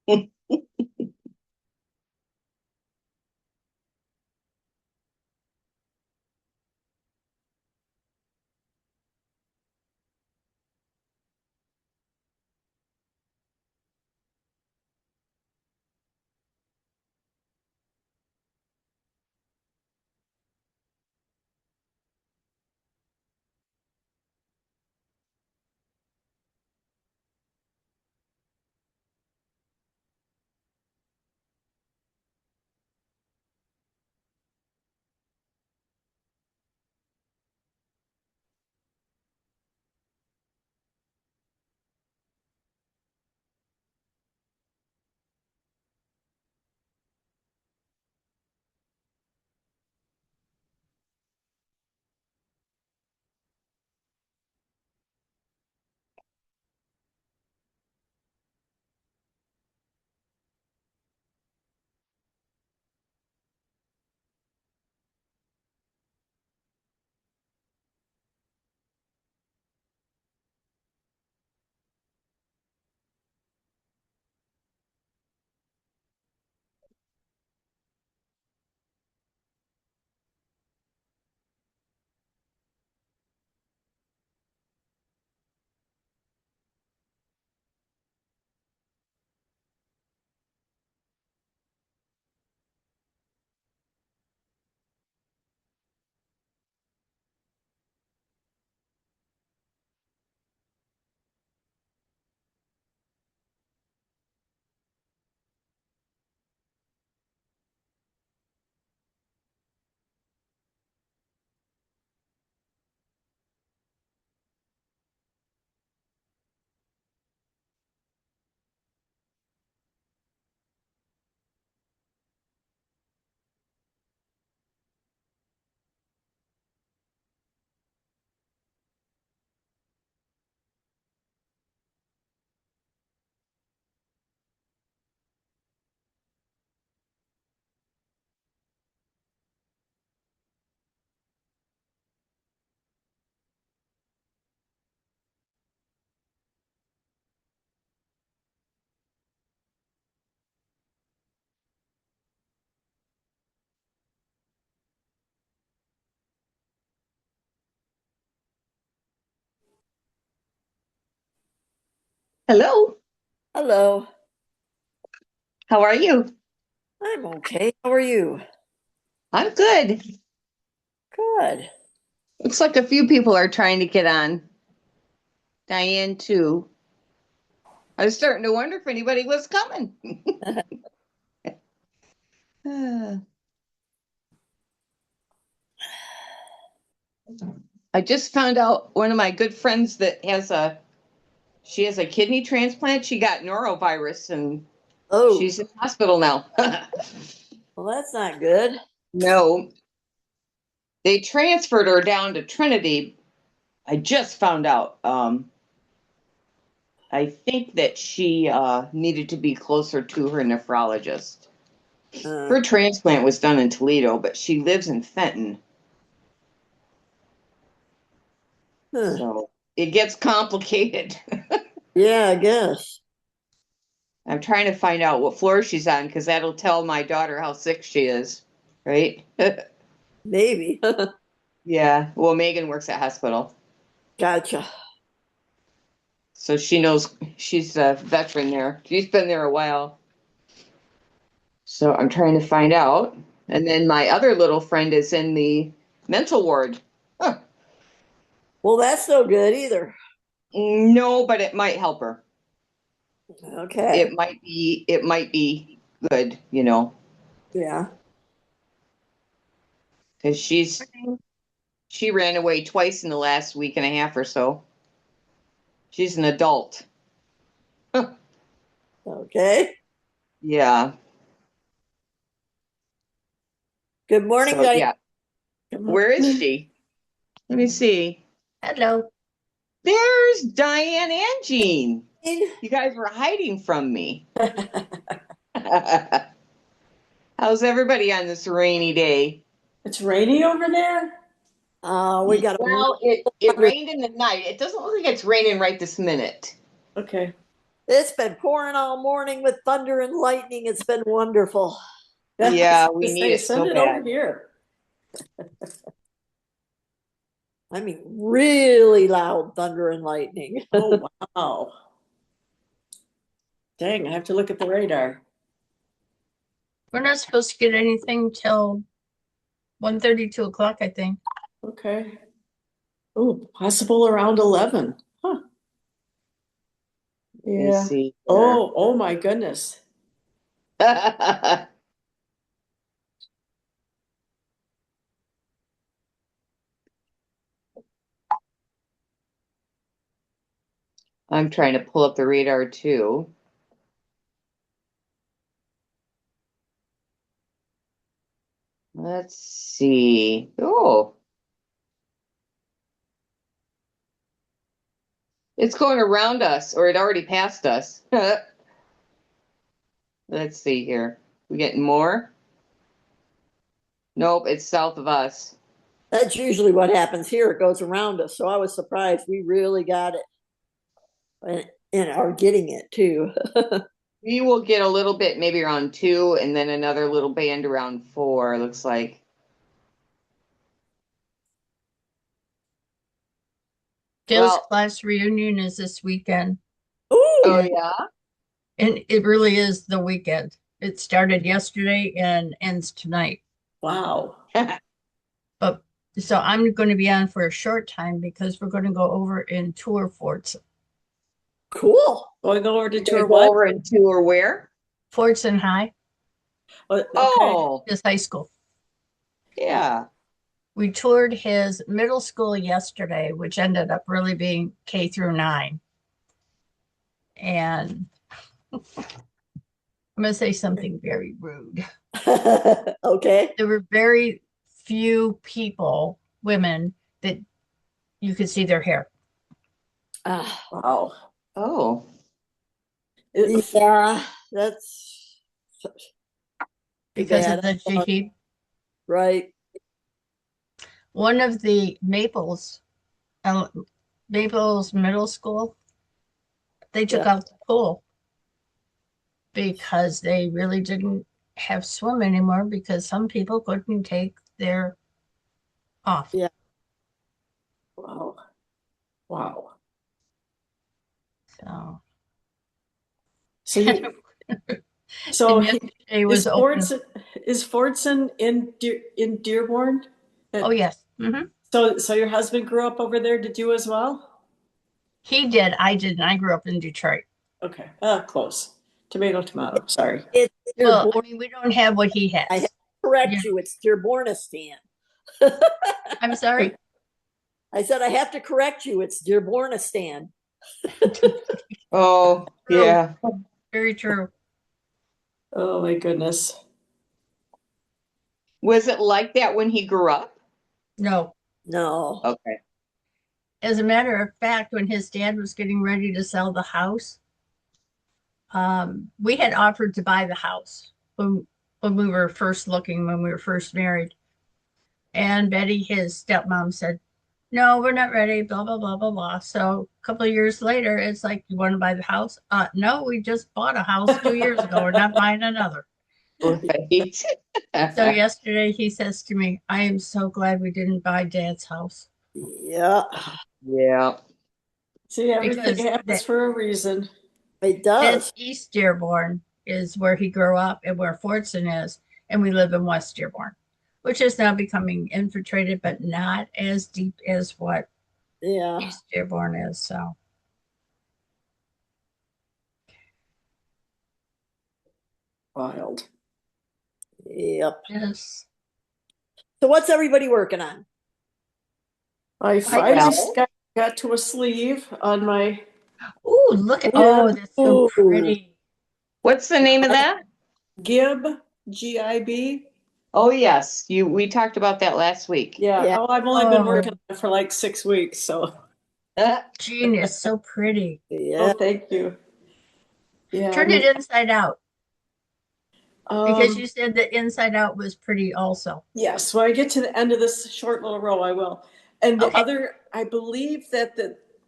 Hello, Hello. how are you? I'm okay. How are you? I'm good. Good. Looks like a few people are trying to get on. Diane, too. I was starting to wonder if anybody was coming. I just found out one of my good friends that she has a kidney transplant. She got norovirus and Oh, she's in hospital now. well, that's not good. No, they transferred her down to Trinity. I just found out. I think that she needed to be closer to her nephrologist. Uh, Her transplant was done in Toledo, but she lives in Fenton. huh. So it gets complicated. Yeah, I guess. I'm trying to find out what floor she's on because that'll tell my daughter how sick she is, right? Maybe. Yeah. Well, Megan works at hospital, Gotcha. so she knows she's a veteran there. She's been there a while. So I'm trying to find out. And then my other little friend is in the mental ward. Huh. Well, that's no good either. No, but it might help her. Okay. It might be good, Yeah. because she ran away twice in the last week and a half or so. She's an adult. Okay. Yeah. Good morning, So Diane. yeah. Good Where is morning. she? Let me see. Hello. There's Diane and Jean. You guys were hiding from me. How's everybody on this rainy day? It's rainy over there? We got a Well, it rained in the night. It doesn't look like it's raining right this minute. Okay. It's been pouring all morning with thunder and lightning. It's been wonderful. Yeah, I was we gonna need say, it so send it bad. over here. I mean, really loud thunder and lightning. Oh, wow. Dang, I have to look at the radar. We're not supposed to get anything till 1:30, 2 o'clock, I think. Okay. Oh, possible around 11. Huh. Let me Yeah. see Oh my goodness. here. I'm trying to pull up the radar too. Let's see. Oh, it's going around us, or it already passed us. Let's see here. We getting more? Nope, it's south of us. That's usually what happens here. It goes around us. So I was surprised we really got it and are getting it too. We will get a little bit, maybe around 2, and then another little band around 4, looks like. Dale's Well, class reunion is this weekend, oh Ooh, yeah? and it really is the weekend. It started yesterday and ends tonight. Wow. But so I'm going to be on for a short time because we're going to go over and tour Forts, cool. Going over to Gonna tour go what? over and tour where? Fortson High, Okay. Oh, his high school. yeah. We toured his middle school yesterday, which ended up really being K through 9. And I'm going to say something very rude. Okay. There were very few people, women, that you could see their hair. Ah, Wow. Oh, yeah, that's too Because bad. of the jihad. Right. One of the Maples Middle School, they took Yeah. out the pool because they really didn't have swim anymore because some people couldn't take their off. Yeah. Wow. Wow. So, So you so and yesterday was open. is Fordson in Dearborn? Oh yes. Hmm. So your husband grew up over there, did you as well? He did. I didn't. I grew up in Detroit. Okay. Close. Tomato, tomato. Sorry. It's Well, I Dearborn. mean, we don't have what he I have has. to correct Yeah. you. It's Dearbornistan. I'm sorry. I said I have to correct you. It's Dearbornistan. oh, True. yeah. Very true. Oh my goodness. Was it like that when he grew up? No. No. Okay. As a matter of fact, when his dad was getting ready to sell the house, we had offered to buy the house when we were first looking, when we were first married. And Betty, his stepmom, said, "No, we're not ready." Blah blah blah blah blah. So a couple of years later, it's like, "You want to buy the house?" No, we just bought a house 2 years ago. We're not buying another. Right. So yesterday he says to me, "I am so glad we didn't buy Dad's house." Yeah, Yeah. See, everything Because happens for a reason. it that's does. East Dearborn is where he grew up and where Fortson is, and we live in West Dearborn, which is now becoming infiltrated, but not as deep as what Yeah. East Dearborn is. So Wild. Yep. yes, So what's everybody working on? I finally Well, got to a sleeve on my oh look at Yeah. that's so Ooh. pretty. what's the name of that? Gib, Gib. Oh, yes. We talked about that last week. Yeah. Yeah. Oh, I've only been Oh, working on it for like 6 weeks, so Jean is so pretty. Yeah. oh, thank you. Yeah. Turn it inside out because Um, you said that inside out was pretty also. yes, when I get to the end of this short little row, I will. And the Okay. other, I believe that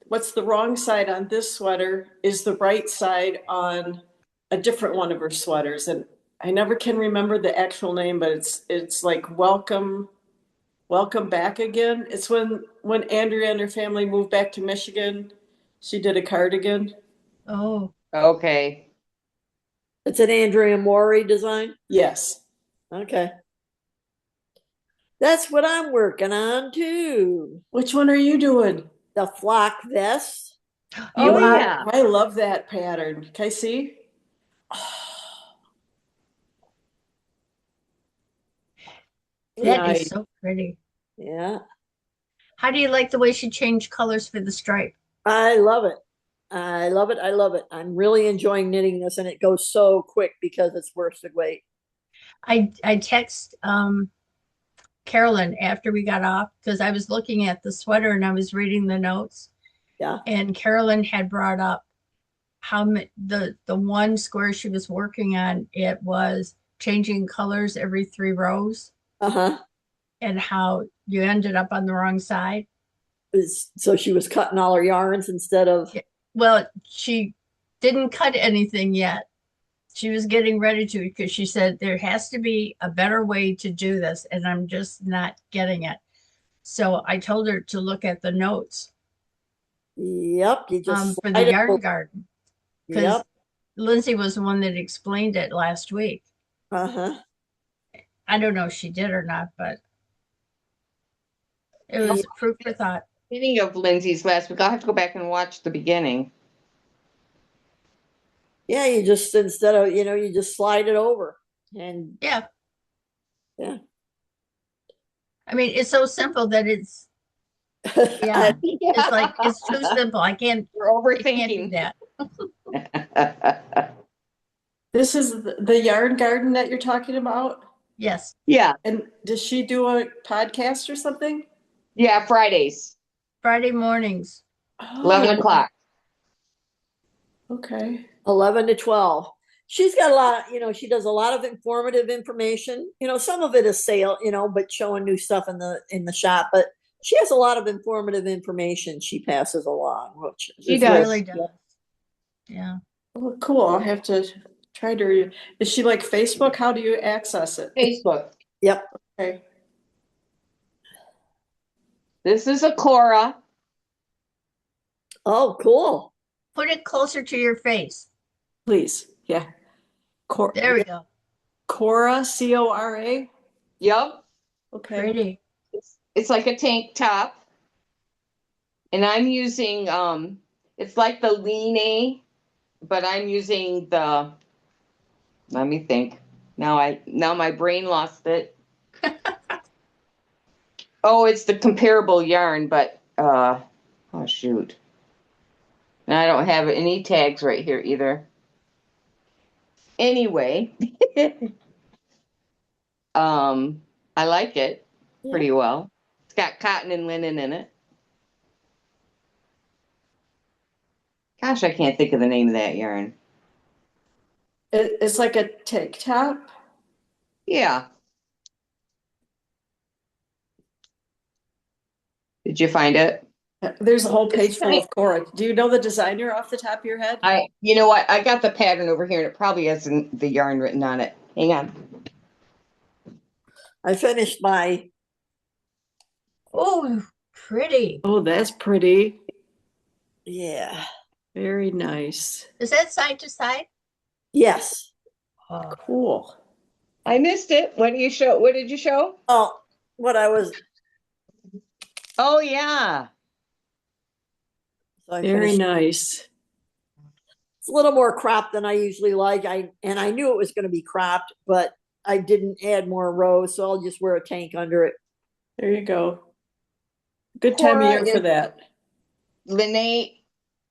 what's the wrong side on this sweater is the right side on a different one of her sweaters. And I never can remember the actual name, but it's like welcome back again. It's when Andrea and her family moved back to Michigan, she did a cardigan. Oh, Okay. It's an Andrea Maury design. Yes. Okay. That's what I'm working on too. Which one are you doing? The flock vest. you Oh, are. yeah. I love that pattern. Can I see? That Nice. is so pretty. Yeah, How do you like the way she changed colors for the stripe? I love it. I love it. I love it. I'm really enjoying knitting this, and it goes so quick because it's worsted weight. I text Carolyn after we got off because I was looking at the sweater and I was reading the notes. Yeah. And Carolyn had brought up how the one square she was working on, it was changing colors every 3 rows Uh-huh. and how you ended up on the wrong side. So she was cutting all her yarns instead of. Yeah. Well, she didn't cut anything yet. She was getting ready to because she said there has to be a better way to do this, and I'm just not getting it. So I told her to look at the notes Yep, you just for slide the it yarn over. garden because Yep. Lindsay was the one that explained it last week. Uh-huh. I don't know if she did or not, but it was food for thought. Speaking of Lindsay's last week, I'll have to go back and watch the beginning. Yeah, you just instead of, you just slide it over. And Yeah. yeah. I mean, it's so simple that it's yeah. It's like it's too simple. I can't We're do overthinking. that. This is the yarn garden that you're talking about? Yes. Yeah. And does she do a podcast or something? Yeah, Fridays, Friday mornings. 11 Oh, o'clock. okay. 11 to 12. She's got a lot, she does a lot of informative information. Some of it is sale, but showing new stuff in the shop, but she has a lot of informative information she passes along, which She is does. Really does. Yeah. Well, cool. I'll have to try to. Is she like Facebook? How do you access it? Facebook. Yep. Okay. This is a Cora. Oh, cool. Put it closer to your face. Please. Yeah. There we go. Cora, Cora. Yep. Okay. Pretty. It's like a tank top. And I'm using it's like the Lean, but I'm using the, let me think. Now my brain lost it. Oh, it's the comparable yarn, but oh shoot. And I don't have any tags right here either. Anyway, I like it pretty well. It's got cotton and linen in it. Gosh, I can't think of the name of that yarn. It's like a tank top. Yeah. Did you find it? There's a whole page It's full nice. of Cora. Do you know the designer off the top of your head? You know what? I got the pattern over here and it probably has the yarn written on it. Hang on. I finished my, Oh, pretty. Oh, that's pretty. yeah. Very nice. Is that side to side? Yes. Oh, Cool. I missed it. What did you show? Oh, what I was, Oh yeah. so I Very finished. nice. It's a little more cropped than I usually like. I knew it was going to be cropped, but I didn't add more rows, so I'll just wear a tank under it. There you go. Good time of Cora year for is- that. Lene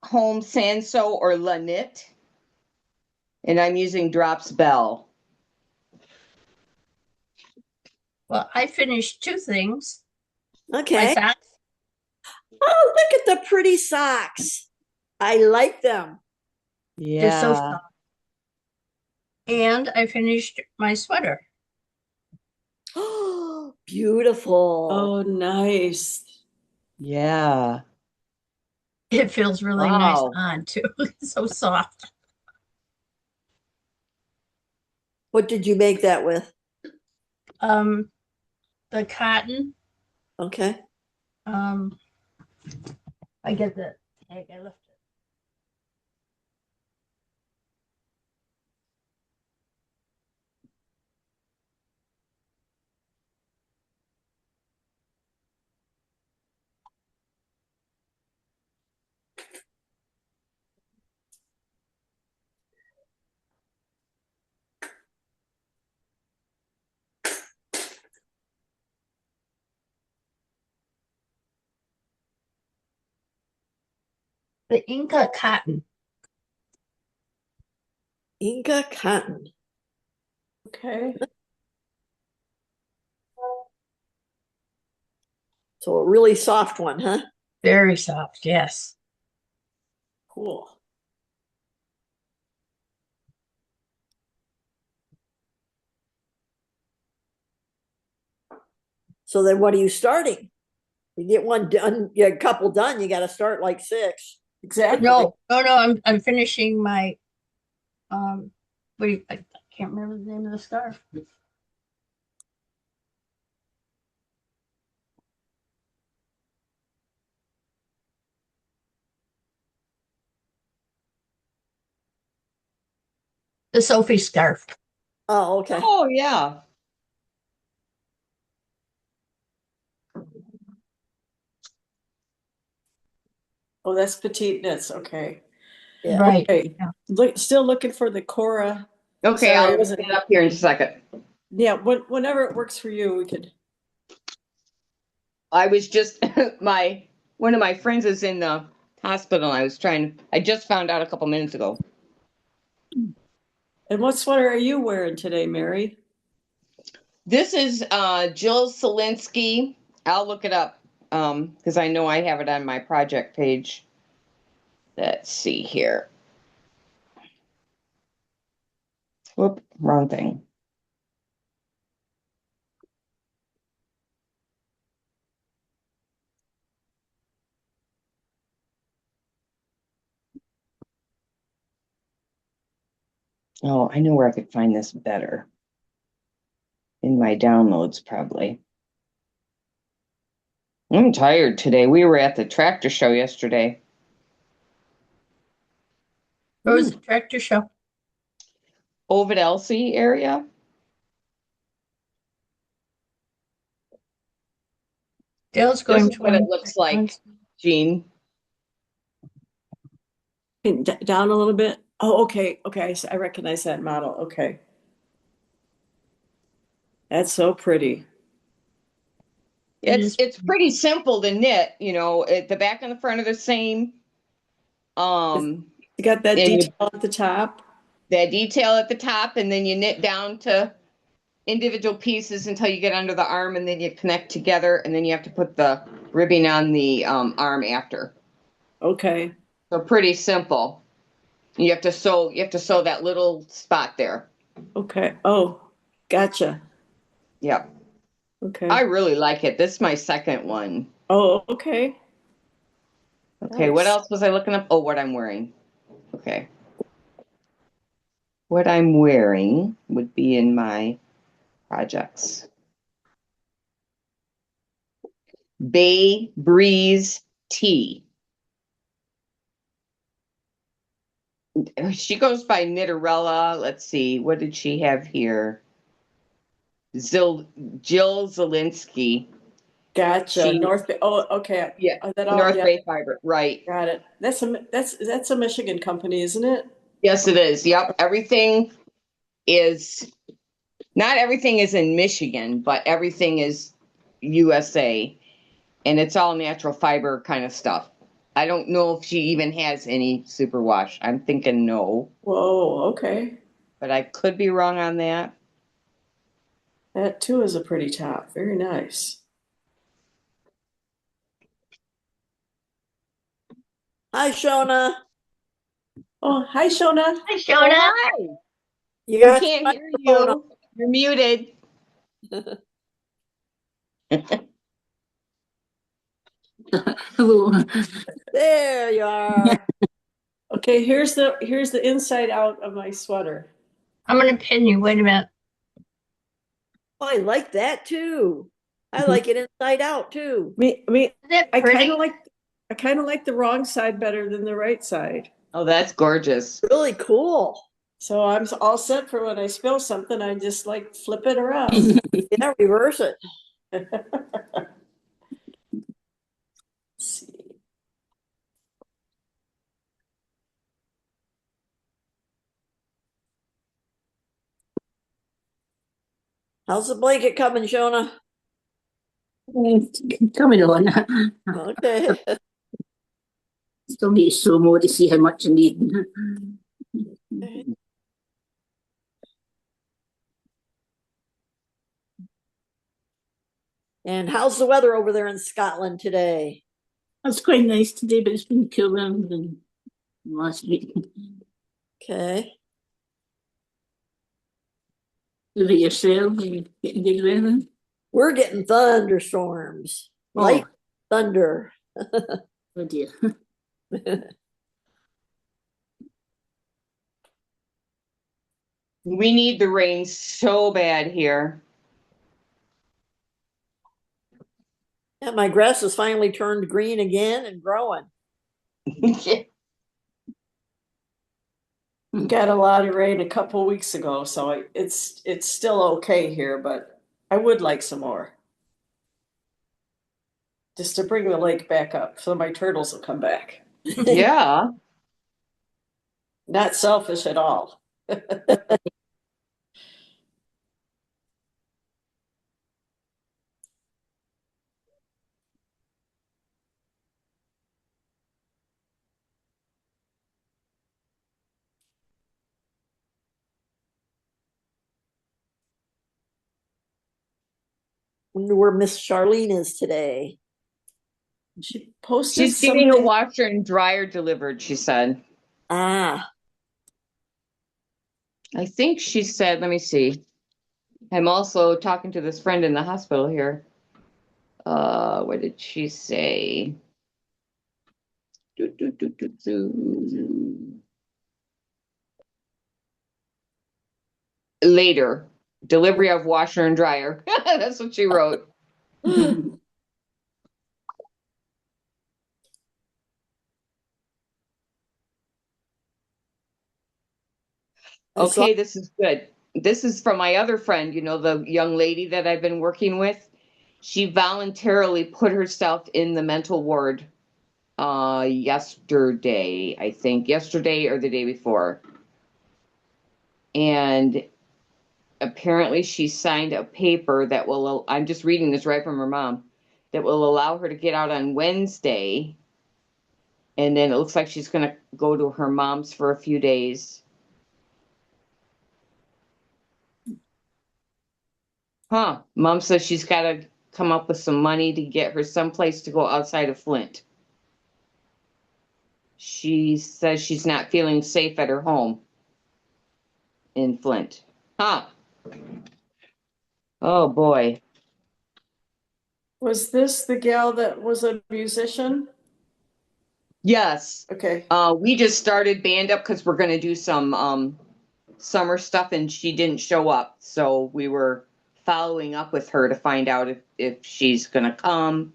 Home Sanso or La Knit. And I'm using Drops Bell. well, I finished 2 things. My Okay. socks. Oh, look at the pretty socks. I like them. They're so soft. And I finished my sweater. Oh, beautiful. Oh, nice. Yeah. It feels really nice Wow. on too. It's so soft. What did you make that with? Um, the cotton, Okay. um, I get the tag. I left it. The Inca cotton. Inca cotton. Okay. So a really soft one, huh? Very soft, yes. Cool. So then what are you starting? You get one done, you get a couple done, you got to start like 6. Exactly. No, I'm finishing my I can't remember the name of the scarf. The Sophie scarf. Oh, okay. Oh, yeah. Oh, that's petite knits. Okay. Yeah. Right. Okay. Yeah. Still looking for the Cora. Okay, I'll Size look and- it up here in a second. Yeah, whenever it works for you, we could. I was just one of my friends is in the hospital. I just found out a couple minutes ago. And what sweater are you wearing today, Mary? This is Jill Solinsky. I'll look it up because I know I have it on my project page. Let's see here. Whoop, wrong thing. Oh, I know where I could find this better. In my downloads, probably. I'm tired today. We were at the tractor show yesterday. Where was the tractor show? Ovid Elsie area. Dale's This going is what it 20 looks like, months. Jean. Down a little bit. Oh, okay. Okay. I recognize that model. Okay. That's so pretty. It's pretty simple to knit, the back and the front are the same. You got that And you- detail at the top. That detail at the top, and then you knit down to individual pieces until you get under the arm, and then you connect together, and then you have to put the ribbing on the arm after. Okay. So pretty simple. You have to sew that little spot there. Okay. Oh, gotcha. Yep. Okay. I really like it. This is my second one. Oh, okay. Okay, what Nice. else was I looking up? Oh, what I'm wearing. Okay. What I'm wearing would be in my projects. Bay Breeze Tea. She goes by Knitterella. Let's see. What did she have here? Jill Zielinski. Gotcha. She- North Bay. Oh, okay. Yeah, Oh, that all, North yeah, Bay Fiber. Right. got it. That's a Michigan company, isn't it? Yes, it is. Yep. Not everything is in Michigan, but everything is USA. And it's all natural fiber kind of stuff. I don't know if she even has any superwash. I'm thinking no, Whoa, okay. but I could be wrong on that. That too is a pretty top. Very nice. Hi, Shona. Oh, hi, Shona. Hi, Shona. Hi. You I got can't your hear microphone on. you. You're muted. Hello. There you are. Okay, here's the inside out of my sweater. I'm gonna pin you. Wait a minute. Oh, I like that too. I like it inside out too. Me, Is it I pretty? kind of like the wrong side better than the right side. Oh, that's gorgeous. Really cool. So I'm all set for when I spill something. I just like flip it around. Yeah, reverse it. Let's see. How's the blanket coming, Shona? Coming on. Okay. Still need to sew more to see how much I need. And how's the weather over there in Scotland today? It's quite nice today, but it's been cooler than last week. Okay. Look at yourself and getting good weather. We're getting thunderstorms. Light thunder. Oh dear. We need the rain so bad here. And my grass has finally turned green again and growing. Got a lot of rain a couple weeks ago, so it's still okay here, but I would like some more. Just to bring the lake back up so my turtles will come back. Yeah. Not selfish at all. Wonder where Miss Charlene is today. She posted She's getting a something. washer and dryer delivered, she said. Ah, I think she said, let me see. I'm also talking to this friend in the hospital here. What did she say? Do, do, do, do, do. Later, delivery of washer and dryer. That's what she wrote. I saw. Okay, this is good. This is from my other friend, the young lady that I've been working with. She voluntarily put herself in the mental ward yesterday, I think, yesterday or the day before. And apparently she signed a paper that will, I'm just reading this right from her mom, that will allow her to get out on Wednesday. And then it looks like she's going to go to her mom's for a few days. Huh. Mom says she's got to come up with some money to get her someplace to go outside of Flint. She says she's not feeling safe at her home in Flint. Huh. Oh boy. Was this the gal that was a musician? Yes. Okay. We just started band up because we're going to do some summer stuff and she didn't show up. So we were following up with her to find out if she's going to come.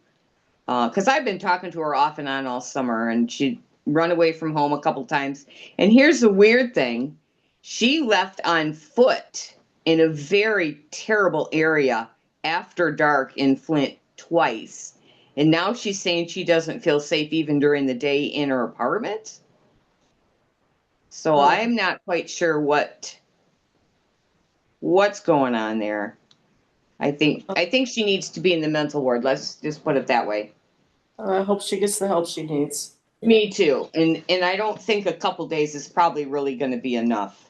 Because I've been talking to her off and on all summer and she'd run away from home a couple times. And here's the weird thing. She left on foot in a very terrible area after dark in Flint twice. And now she's saying she doesn't feel safe even during the day in her apartment. So Oh. I'm not quite sure what's going on there. I think she needs to be in the mental ward. Let's just put it that way. I hope she gets the help she needs. Me too. And I don't think a couple days is probably really going to be enough.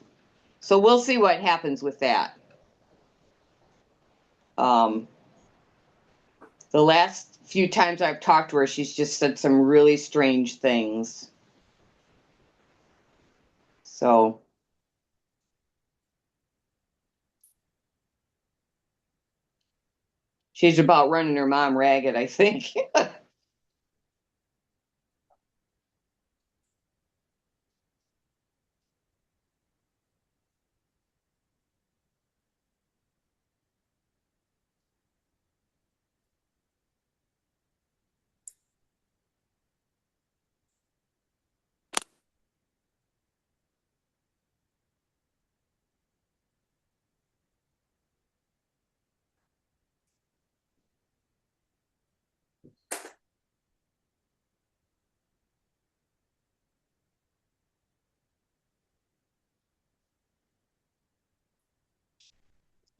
So we'll see what happens with that. The last few times I've talked to her, she's just said some really strange things. So she's about running her mom ragged, I think.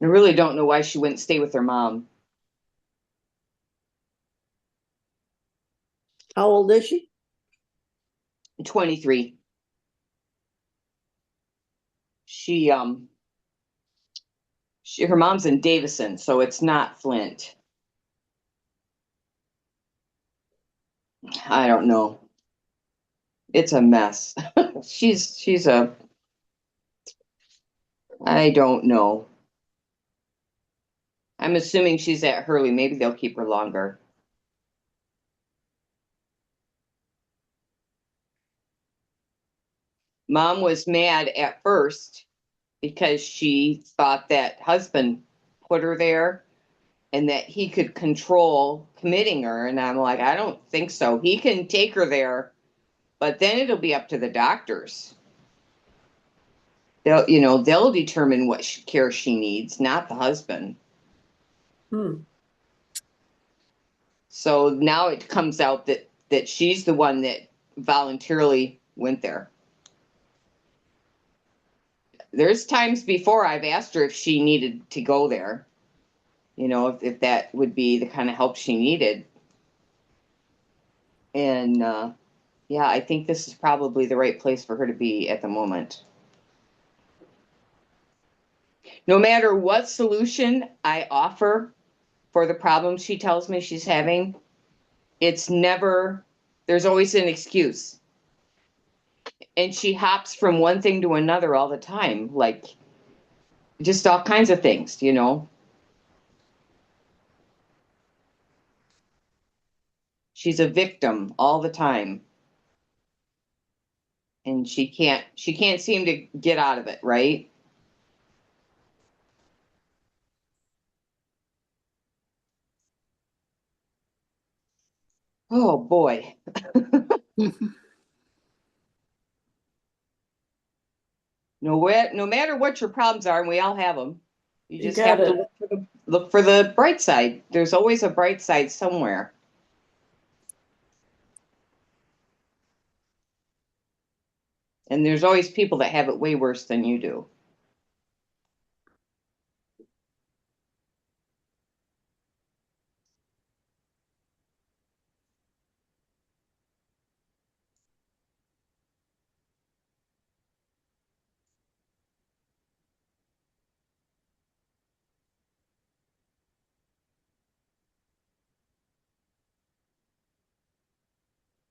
I really don't know why she wouldn't stay with her mom. How old is she? 23. Her mom's in Davison, so it's not Flint. I don't know. It's a mess. I don't know. I'm assuming she's at Hurley. Maybe they'll keep her longer. Mom was mad at first because she thought that husband put her there and that he could control committing her. And I'm like, I don't think so. He can take her there, but then it'll be up to the doctors. They'll determine what care she needs, not the husband. So now it comes out that she's the one that voluntarily went there. There's times before I've asked her if she needed to go there, if that would be the kind of help she needed. And yeah, I think this is probably the right place for her to be at the moment. No matter what solution I offer for the problem she tells me she's having, there's always an excuse. And she hops from one thing to another all the time, like just all kinds of things, She's a victim all the time. And she can't seem to get out of it, right? Oh boy. No matter what your problems are, and we all have them, you just have to look for the bright side. There's always a bright side somewhere. And there's always people that have it way worse than you do.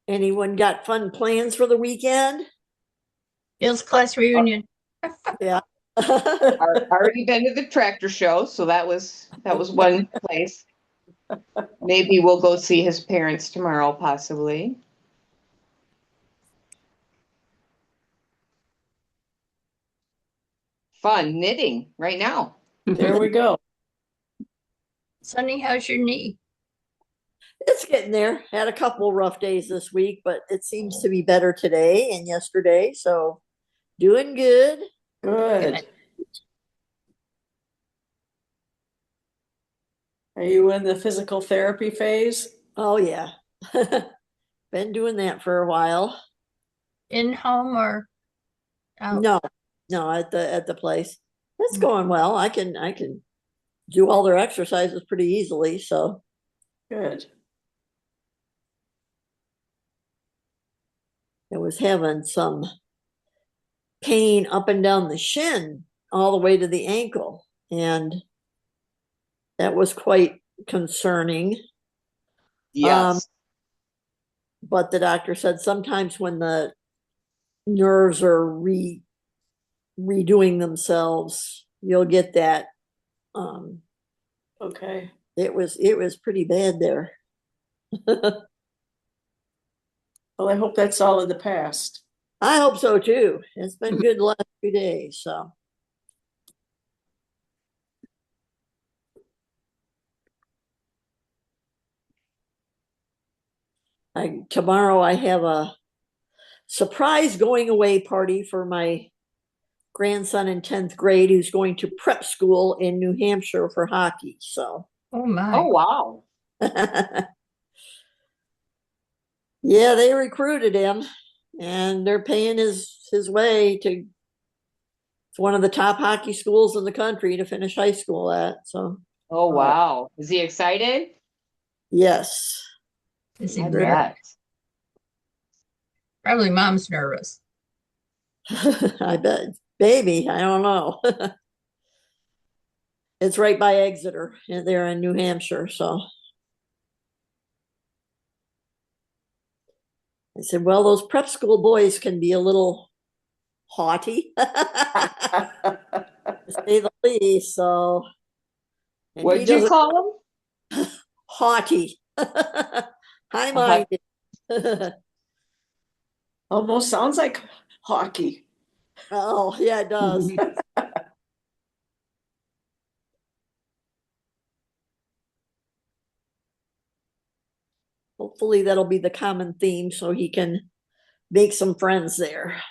Anyone got fun plans for the weekend? Bill's class reunion. Yeah. Already been to the tractor show, so that was one place. Maybe we'll go see his parents tomorrow, possibly. Fun knitting right now. There we go. Sonny, how's your knee? It's getting there. Had a couple rough days this week, but it seems to be better today and yesterday. So doing good. Good. Are you in the physical therapy phase? Oh yeah. Been doing that for a while. In home or out? No, at the place. It's going well. I can do all their exercises pretty easily, so Good. I was having some pain up and down the shin all the way to the ankle, and that was quite concerning. Yes. But the doctor said sometimes when the nerves are redoing themselves, you'll get that. Okay. It was pretty bad there. Well, I hope that's all in the past. I hope so too. It's been good the last few days, so. Tomorrow I have a surprise going away party for my grandson in 10th grade who's going to prep school in New Hampshire for hockey. So, Oh my. Oh, wow. yeah, they recruited him and they're paying his way to one of the top hockey schools in the country to finish high school at. So, Oh, wow. Is he excited? yes. Is he I Very- bet. Probably mom's nervous. I bet. Baby, I don't know. It's right by Exeter. And they're in New Hampshire. So I said, well, those prep school boys can be a little haughty, to say the least. So, and he What'd you doesn't call haughty, high-minded. Almost sounds like hockey. Oh, yeah, it does. Hopefully that'll be the common theme so he can make some friends there.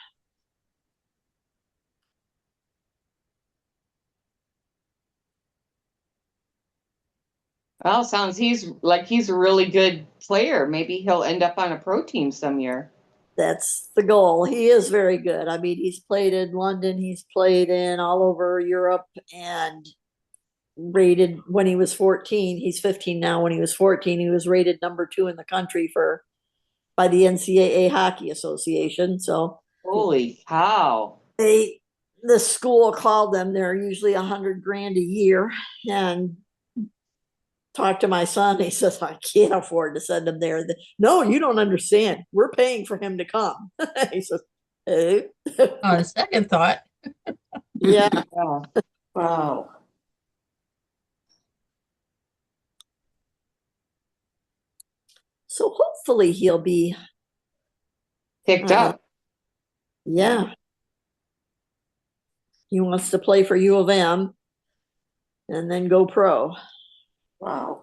Well, sounds he's a really good player. Maybe he'll end up on a pro team some year. That's the goal. He is very good. I mean, he's played in London, he's played in all over Europe, and rated when he was 14. He's 15 now. When he was 14, he was rated number 2 in the country by the NCAA Hockey Association. So Holy cow. the school called them. They're usually $100,000 a year, and talked to my son. He says, I can't afford to send him there. No, you don't understand. We're paying for him to come. He says, eh. On second thought, Yeah. Yeah. Wow. So hopefully he'll be, Picked up. yeah. He wants to play for U of M and then go pro. Wow.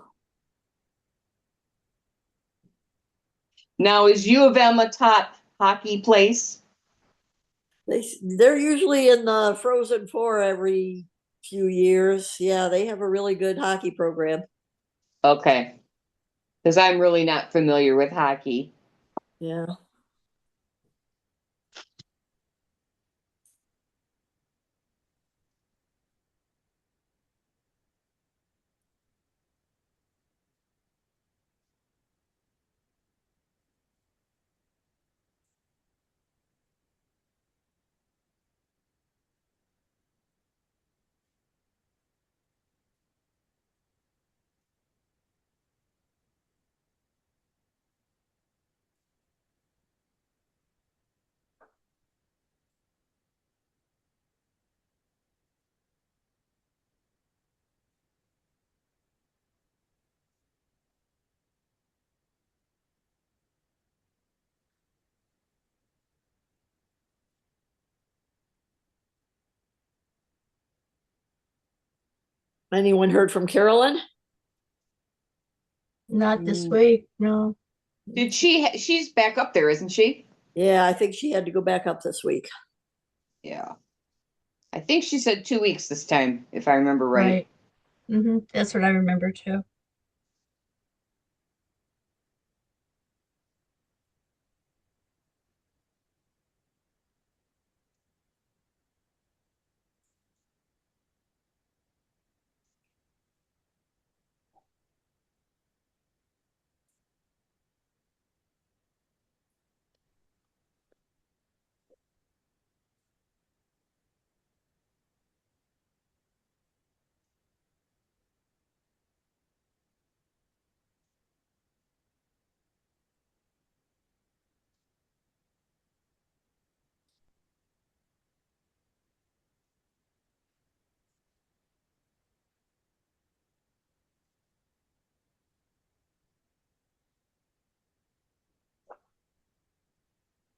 Now, is U of M a top hockey place? They're usually in the Frozen Four every few years. Yeah, they have a really good hockey program. Okay. Because I'm really not familiar with hockey. Yeah. Anyone heard from Carolyn? not this Mm. week. No. She's back up there, isn't she? Yeah, I think she had to go back up this week. Yeah. I think she said 2 weeks this time, if I remember right. Right. That's what I remember too.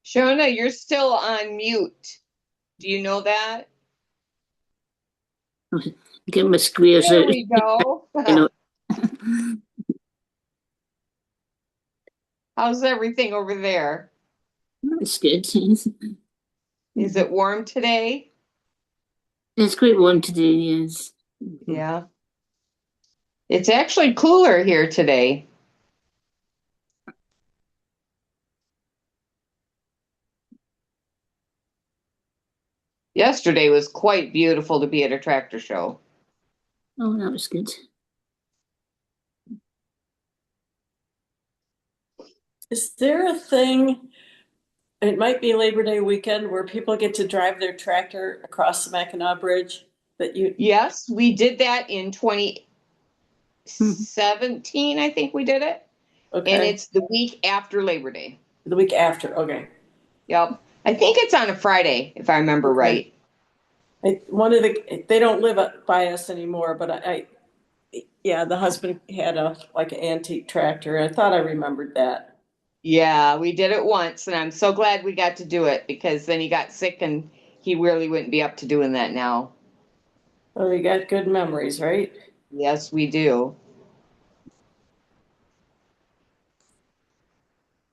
Shona, you're still on mute. Do you know that? Get my squares There out. we go. You know, How's everything over there? it's good. Is it warm today? It's quite warm today, yes. Yeah. It's actually cooler here today. Yesterday was quite beautiful to be at a tractor show. Oh, that was good. Is there a thing, it might be Labor Day weekend, where people get to drive their tractor across the Mackinac Bridge that you, Yes, we did that in 2017, I think we did it. And okay, it's the week after Labor Day. the week after, okay. Yep. I think it's on a Friday, if I remember Okay. right. They don't live by us anymore, but yeah, the husband had like an antique tractor. I thought I remembered that. Yeah, we did it once, and I'm so glad we got to do it because then he got sick and he really wouldn't be up to doing that now. Oh, you got good memories, right? Yes, we do.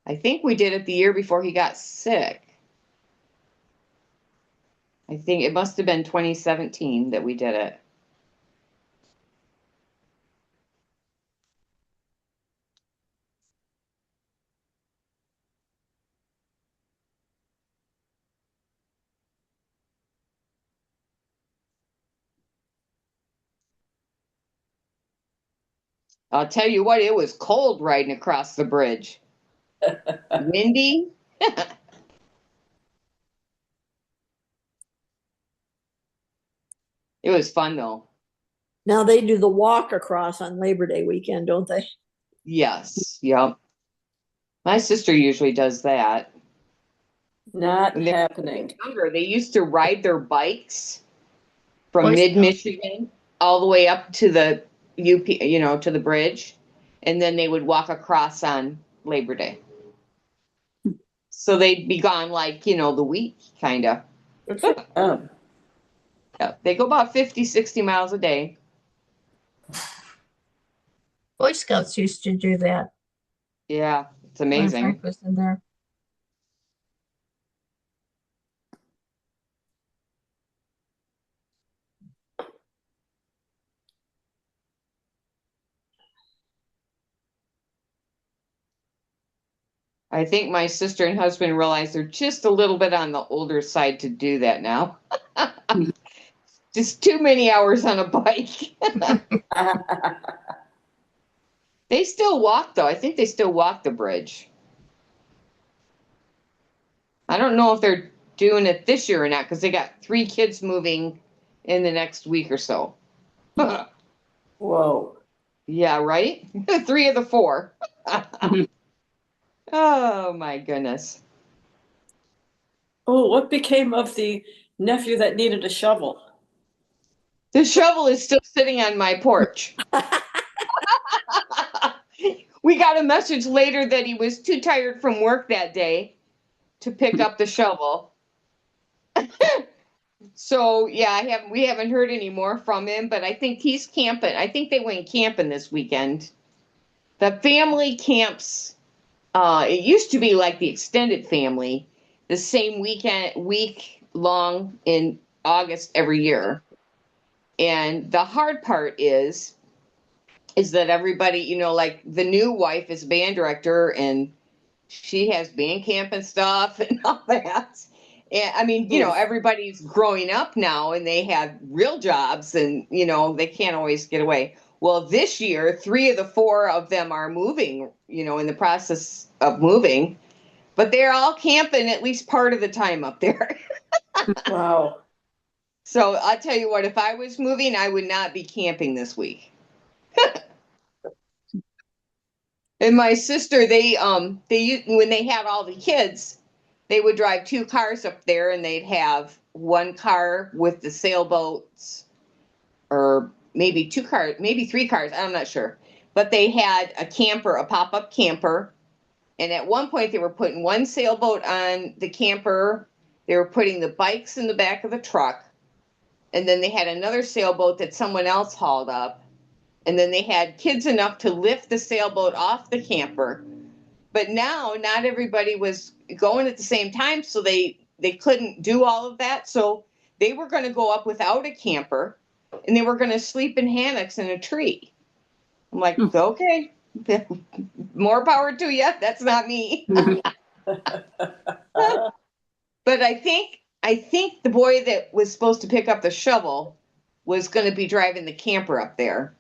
I think we did it the year before he got sick. I think it must have been 2017 that we did it. I'll tell you what, it was cold riding across the bridge. Windy. It was fun though. Now they do the walk across on Labor Day weekend, don't they? Yes. Yep. My sister usually does that. Not When they were happening. younger, they used to ride their bikes from Boy Scout. mid-Michigan all the way up to the UP, to the bridge, and then they would walk across on Labor Day. So they'd be gone like, the week, kind of. Good for them. Yeah, they go about 50, 60 miles a day. Boy Scouts used to do that Yeah, it's when amazing. Frank was in there. I think my sister and husband realize they're just a little bit on the older side to do that now. Just too many hours on a bike. They still walk, though. I think they still walk the bridge. I don't know if they're doing it this year or not because they got 3 kids moving in the next week or so. Whoa. Yeah, right? 3 of the 4. Oh, my goodness. Oh, what became of the nephew that needed a shovel? The shovel is still sitting on my porch. We got a message later that he was too tired from work that day to pick up the shovel. So yeah, we haven't heard any more from him, but I think he's camping. I think they went camping this weekend. The family camps, it used to be like the extended family, the same week long in August every year. And the hard part is that everybody, like the new wife is band director and she has band camp and stuff and all that. And I mean, everybody's growing up now and they have real jobs and, they can't always get away. Well, this year, 3 of the 4 of them are moving, in the process of moving, but they're all camping at least part of the time up there. Wow. So I'll tell you what, if I was moving, I would not be camping this week. And my sister, they when they had all the kids, they would drive 2 cars up there and they'd have 1 car with the sailboats or maybe 2 cars, maybe 3 cars, I'm not sure. But they had a camper, a pop-up camper. And at one point they were putting 1 sailboat on the camper. They were putting the bikes in the back of the truck. And then they had another sailboat that someone else hauled up. And then they had kids enough to lift the sailboat off the camper. But now not everybody was going at the same time, so they couldn't do all of that. So they were going to go up without a camper and they were going to sleep in hammocks in a tree. I'm like, okay, more power to you. That's not me. But I think I think the boy that was supposed to pick up the shovel was going to be driving the camper up there.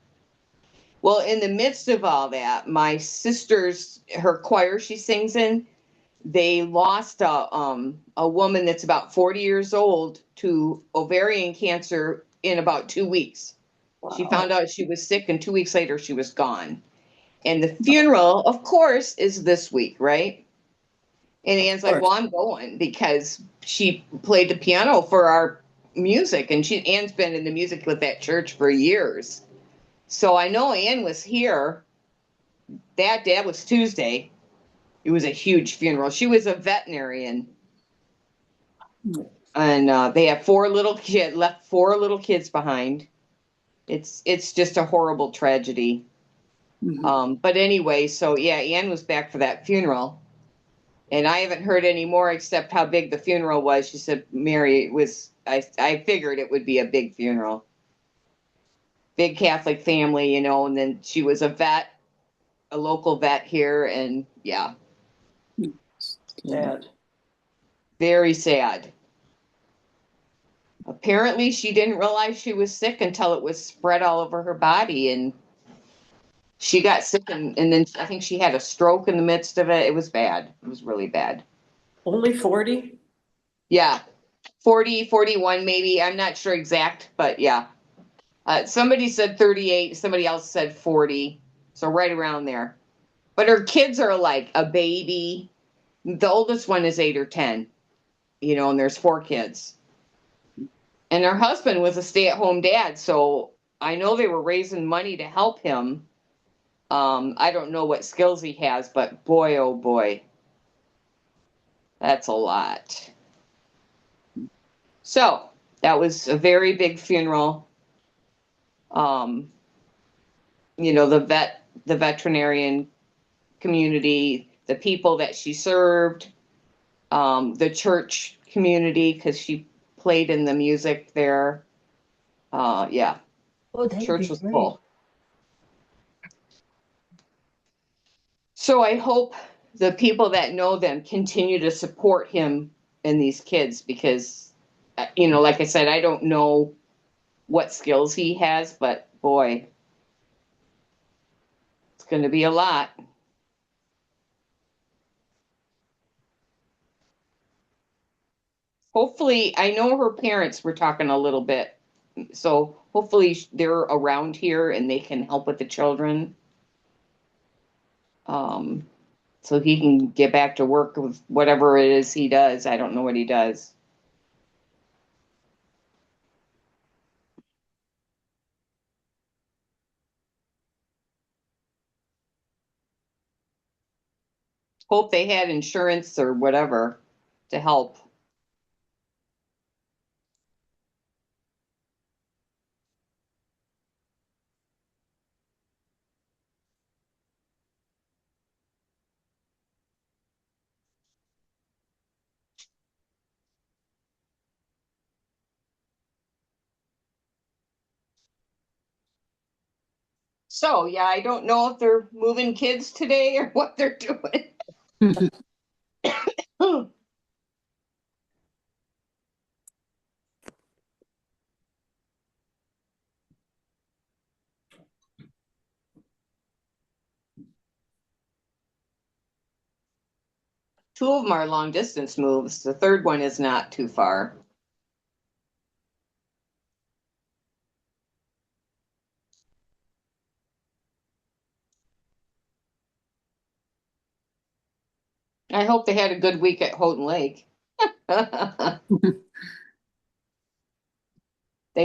Well, in the midst of all that, my sister's, her choir she sings in, they lost a woman that's about 40 years old to ovarian cancer in about 2 weeks. She found out she was sick, and 2 weeks later she was gone. And the funeral, of course, is this week, right? And Ann's like, well, I'm going because she played the piano for our music, and Ann's been in the music with that church for years. So I know Ann was here. That was Tuesday. It was a huge funeral. She was a veterinarian. And they have she had left 4 little kids behind. It's just a horrible tragedy. But anyway, so yeah, Ann was back for that funeral. And I haven't heard any more except how big the funeral was. She said, Mary, I figured it would be a big funeral. Big Catholic family, and then she was a vet, a local vet here, and yeah. Sad. Very sad. Apparently, she didn't realize she was sick until it was spread all over her body, and she got sick, and then I think she had a stroke in the midst of it. It was bad. It was really bad. Only 40? Yeah, 40, 41 maybe. I'm not sure exact, but yeah. Somebody said 38. Somebody else said 40. So right around there. But her kids are like a baby. The oldest one is 8 or 10, and there's 4 kids. And her husband was a stay-at-home dad, so I know they were raising money to help him. I don't know what skills he has, but boy, oh boy, that's a lot. So that was a very big funeral. The veterinarian community, the people that she served, the church community, because she played in the music there. Yeah, church was full. So I hope the people that know them continue to support him and these kids because, like I said, I don't know what skills he has, but boy, it's going to be a lot. Hopefully, I know her parents were talking a little bit, so hopefully they're around here and they can help with the children. So he can get back to work with whatever it is he does. I don't know what he does. Hope they had insurance or whatever to help. So, yeah, I don't know if they're moving kids today or what they're doing. 2 of them are long distance moves. The third one is not too far. I hope they had a good week at Houghton Lake. They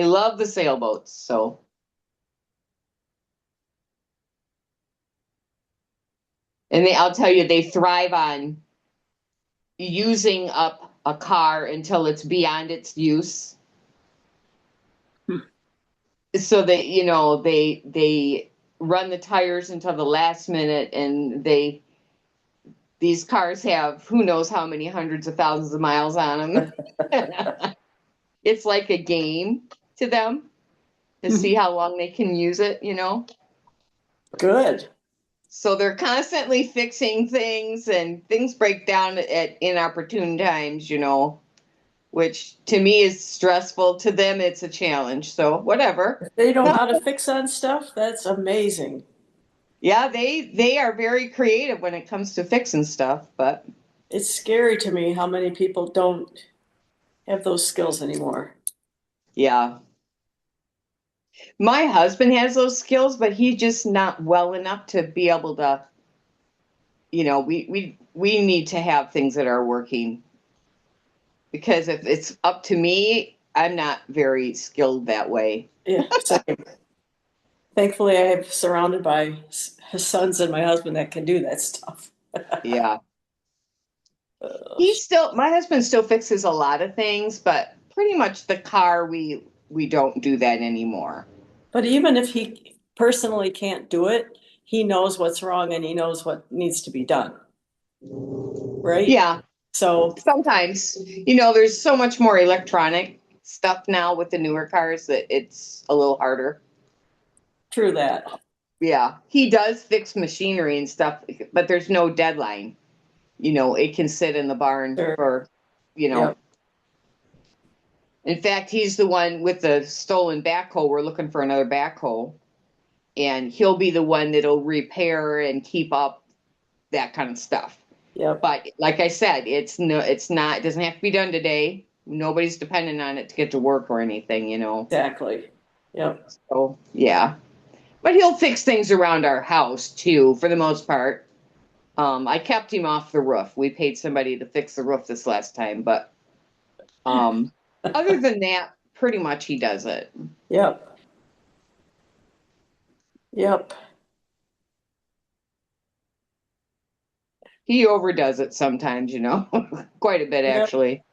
love the sailboats, so. And I'll tell you, they thrive on using up a car until it's beyond its use. So they run the tires until the last minute, and these cars have who knows how many hundreds of thousands of miles on them. It's like a game to them to see how long they can use it, Good. So they're constantly fixing things, and things break down at inopportune times, which to me is stressful. To them, it's a challenge. So whatever. They know how to fix on stuff. That's amazing. Yeah, they are very creative when it comes to fixing stuff, but It's scary to me how many people don't have those skills anymore. yeah. My husband has those skills, but he's just not well enough to be able to, we need to have things that are working. Because if it's up to me, I'm not very skilled that way. Yeah, same. Thankfully, I am surrounded by his sons and my husband that can do that stuff. Yeah. Uh, My husband still fixes a lot of things, but pretty much the car, we don't do that anymore. But even if he personally can't do it, he knows what's wrong and he knows what needs to be done. Right? Yeah. So, Sometimes, there's so much more electronic stuff now with the newer cars that it's a little harder. true that. Yeah. He does fix machinery and stuff, but there's no deadline. It can sit in the barn Sure. for, Yep. In fact, he's the one with the stolen backhoe. We're looking for another backhoe, and he'll be the one that'll repair and keep up that kind of stuff. Yep. But like I said, it doesn't have to be done today. Nobody's dependent on it to get to work or anything, Exactly. Yep. So, yeah. But he'll fix things around our house too, for the most part. I kept him off the roof. We paid somebody to fix the roof this last time, but other than that, pretty much he does it. Yep. Yep. He overdoes it sometimes, quite a bit Yep. actually.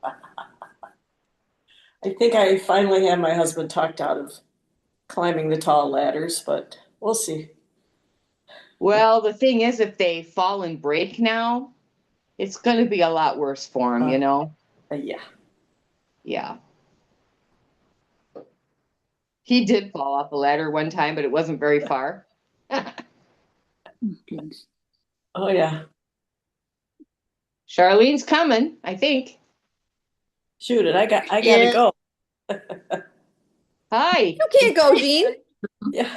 I think I finally had my husband talked out of climbing the tall ladders, but we'll see. Well, the thing is, if they fall and break now, it's going to be a lot worse for him, Yeah. Yeah. He did fall off a ladder one time, but it wasn't very far. Goodness. Oh, yeah. Charlene's coming, I think. Shoot it. I gotta Yeah. go. Hi. You can't go, Jean. Yeah.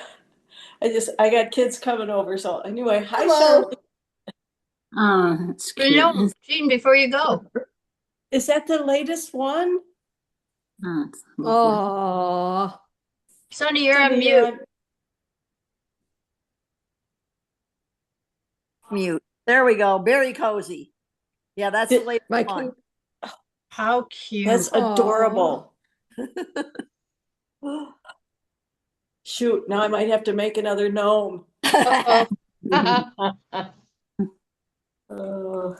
I got kids coming over. So anyway, hi, Hello. Shirley. Oh, that's But cute. no, Jean, before you go, Is that the latest one? Oh, it's lovely. Oh, Sonny, you're on Cindy, mute. Mute. There we go. Very cozy. Yeah, that's the latest my one. How cute. That's adorable. Shoot, now I might have to make another gnome. uh-oh.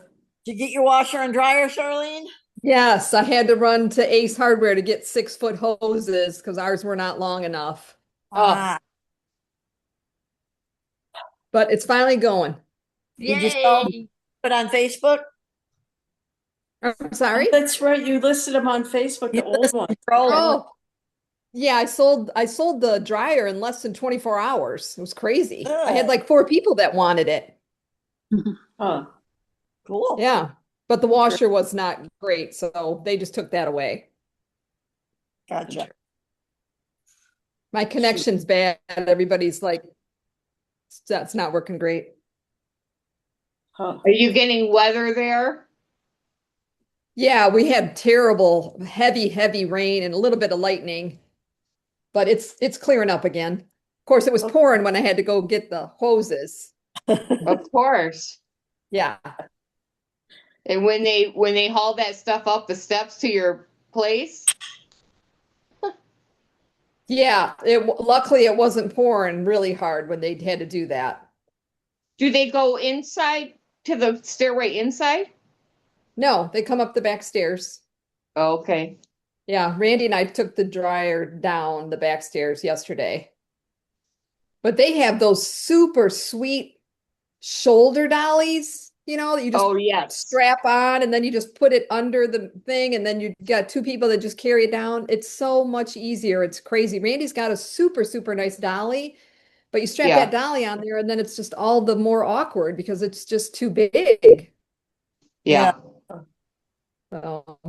Did you get your washer and dryer, Charlene? Yes, I had to run to Ace Hardware to get 6-foot hoses because ours were not long enough. Ah, But it's finally going. Did you sell- Yay. put on Facebook? I'm sorry. That's right. You listed them on Facebook, the old one. Oh, yeah, I sold the dryer in less than 24 hours. It was crazy. I had Good. like 4 people that wanted it. Huh. Cool. Yeah, but the washer was not great, so they just took that away. Gotcha. My connection's bad. Everybody's like, that's not working great. Huh. Are you getting weather there? Yeah, we had terrible, heavy rain and a little bit of lightning, but it's clearing up again. Of course, it was pouring when I had to go get the hoses. Of course. Yeah. And when they haul that stuff up the steps to your place, Yeah, luckily it wasn't pouring really hard when they had to do that. do they go inside to the stairway inside? No, they come up the back stairs. Okay. Yeah, Randy and I took the dryer down the back stairs yesterday. But they have those super sweet shoulder dollies, that you just Oh, yes. strap on and then you just put it under the thing and then you got 2 people that just carry it down. It's so much easier. It's crazy. Randy's got a super nice dolly, but you strap Yeah. that dolly on there and then it's just all the more awkward because it's just too big. Yeah. So,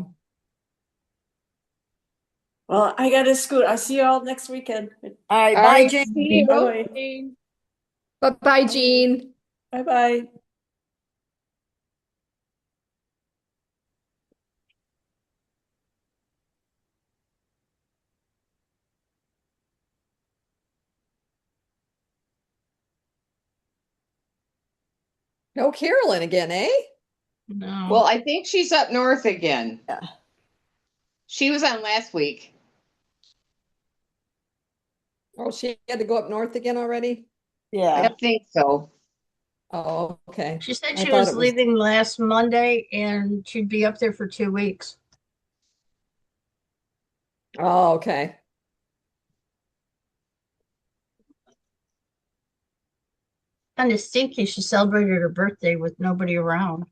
Well, I gotta scoot. I'll see you all next weekend. All right, All bye, right, Jane. see you. Bye. Bye-bye, Jean. Bye-bye. No Carolyn again, eh? No. Well, I think she's up north again. Yeah. She was on last week. Oh, she had to go up north again already? Yeah. I think so. Oh, okay. She said I she thought was it was- leaving last Monday and she'd be up there for 2 weeks. Oh, okay. Kind of stinky. She celebrated her birthday with nobody around.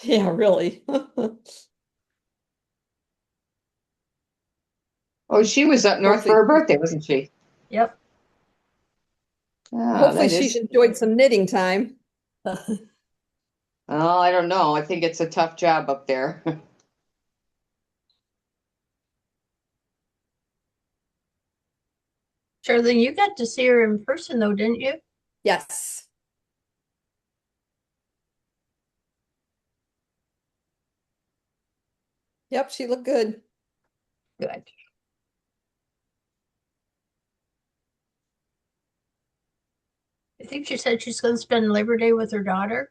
Yeah, really. Oh, she was up north for her Hopefully- birthday, wasn't she? Yep. Oh, Hopefully that she's is. enjoyed some knitting time. Oh, I don't know. I think it's a tough job up there. Charlene, you got to see her in person though, didn't you? Yes. Yep, she looked good. Good. I think she said she's going to spend Labor Day with her daughter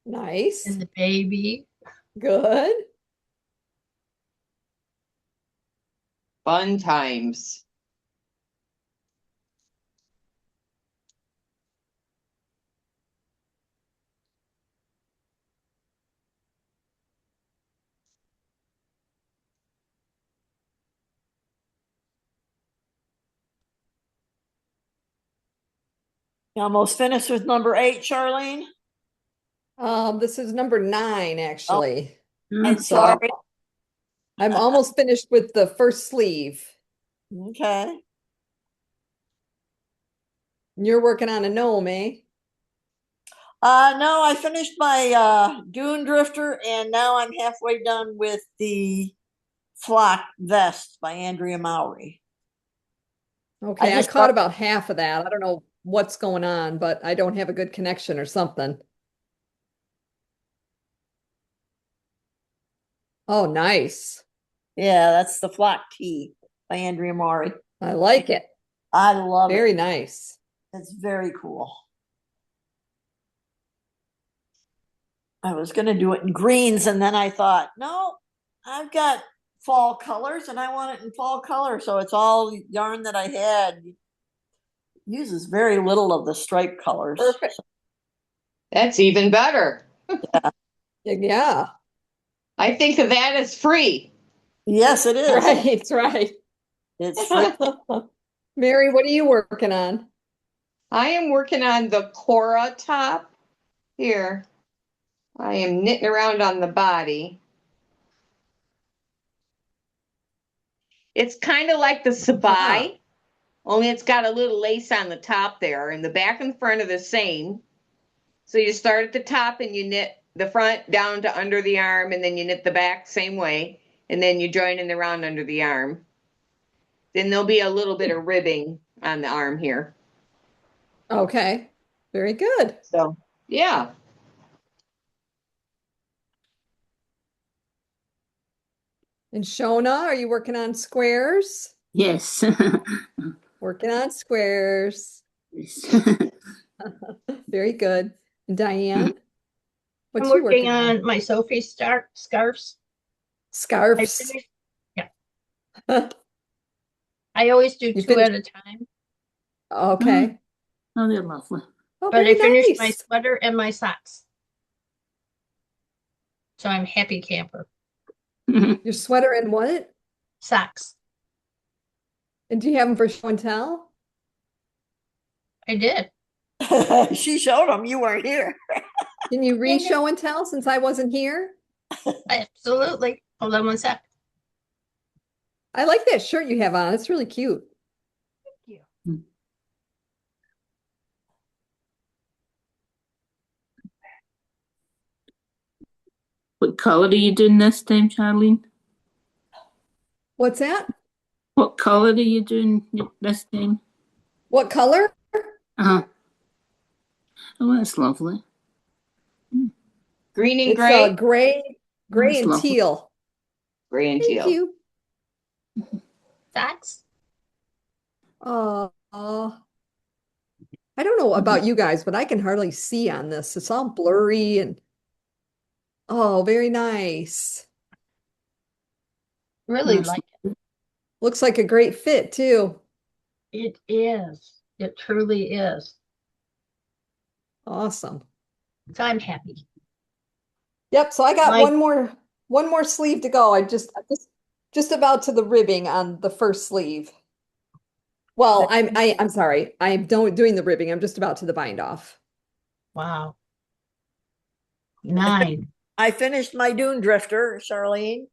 Nice. and the baby. Good. Fun times. You almost finished with number 8, Charlene? This is number 9, actually. I'm So sorry. I'm almost finished with the first sleeve. Okay. You're working on a gnome, eh? No, I finished my Dune Drifter, and now I'm halfway done with the Flock Vest by Andrea Mowry. Okay, I just caught thought- about half of that. I don't know what's going on, but I don't have a good connection or something. Oh, nice. Yeah, that's the Flock Tee by Andrea Mowry. I like it. I love Very it. nice. It's very cool. I was going to do it in greens, and then I thought, no, I've got fall colors, and I want it in fall color. So it's all yarn that I had. Uses very little of the stripe colors. Perfect. That's even better. Yeah, I think of that as free. Yes, it is. right, right. It's free. Mary, what are you working on? I am working on the Cora top here. I am knitting around on the body. It's kind of like the Sabai, only it's got a little lace on the top there, and the back and front are the same. So you start at the top and you knit the front down to under the arm, and then you knit the back same way, and then you join in the round under the arm. Then there'll be a little bit of ribbing on the arm here. Okay, very good. So, yeah. And Shona, are you working on squares? Yes. Working on squares. Very good. And Diane, what I'm you working working on? on my Sophie scarves. I Scarves. finished, I always do You 2 finished- at a time, Okay. Oh, they're lovely. Oh, but very I finished my nice. sweater and my socks. So I'm happy camper. Your sweater and what? Socks. And do you have them for show and tell? I did. She showed them. You weren't here. Can you re-show and tell since I wasn't here? Absolutely. Hold on one sec. I like that shirt you have on. It's really cute. Thank you. What color are you doing this time, Charlene? What's that? What color are you doing this time? What color? Uh-huh. Oh, that's lovely. Green and It's gray, gray That's and lovely. teal. gray and Thank teal. you. That's I don't know about you guys, but I can hardly see on this. It's all blurry and oh, very nice. really Nice. like Looks like a great fit too. it. It is. It truly is. Awesome. So I'm happy. Yep, so I got Like- one more sleeve to go. I'm just about to the ribbing on the first sleeve. Well, I'm sorry. I'm doing the ribbing. I'm just about to the bind off. Wow. 9. I finished my Dune Drifter, Charlene.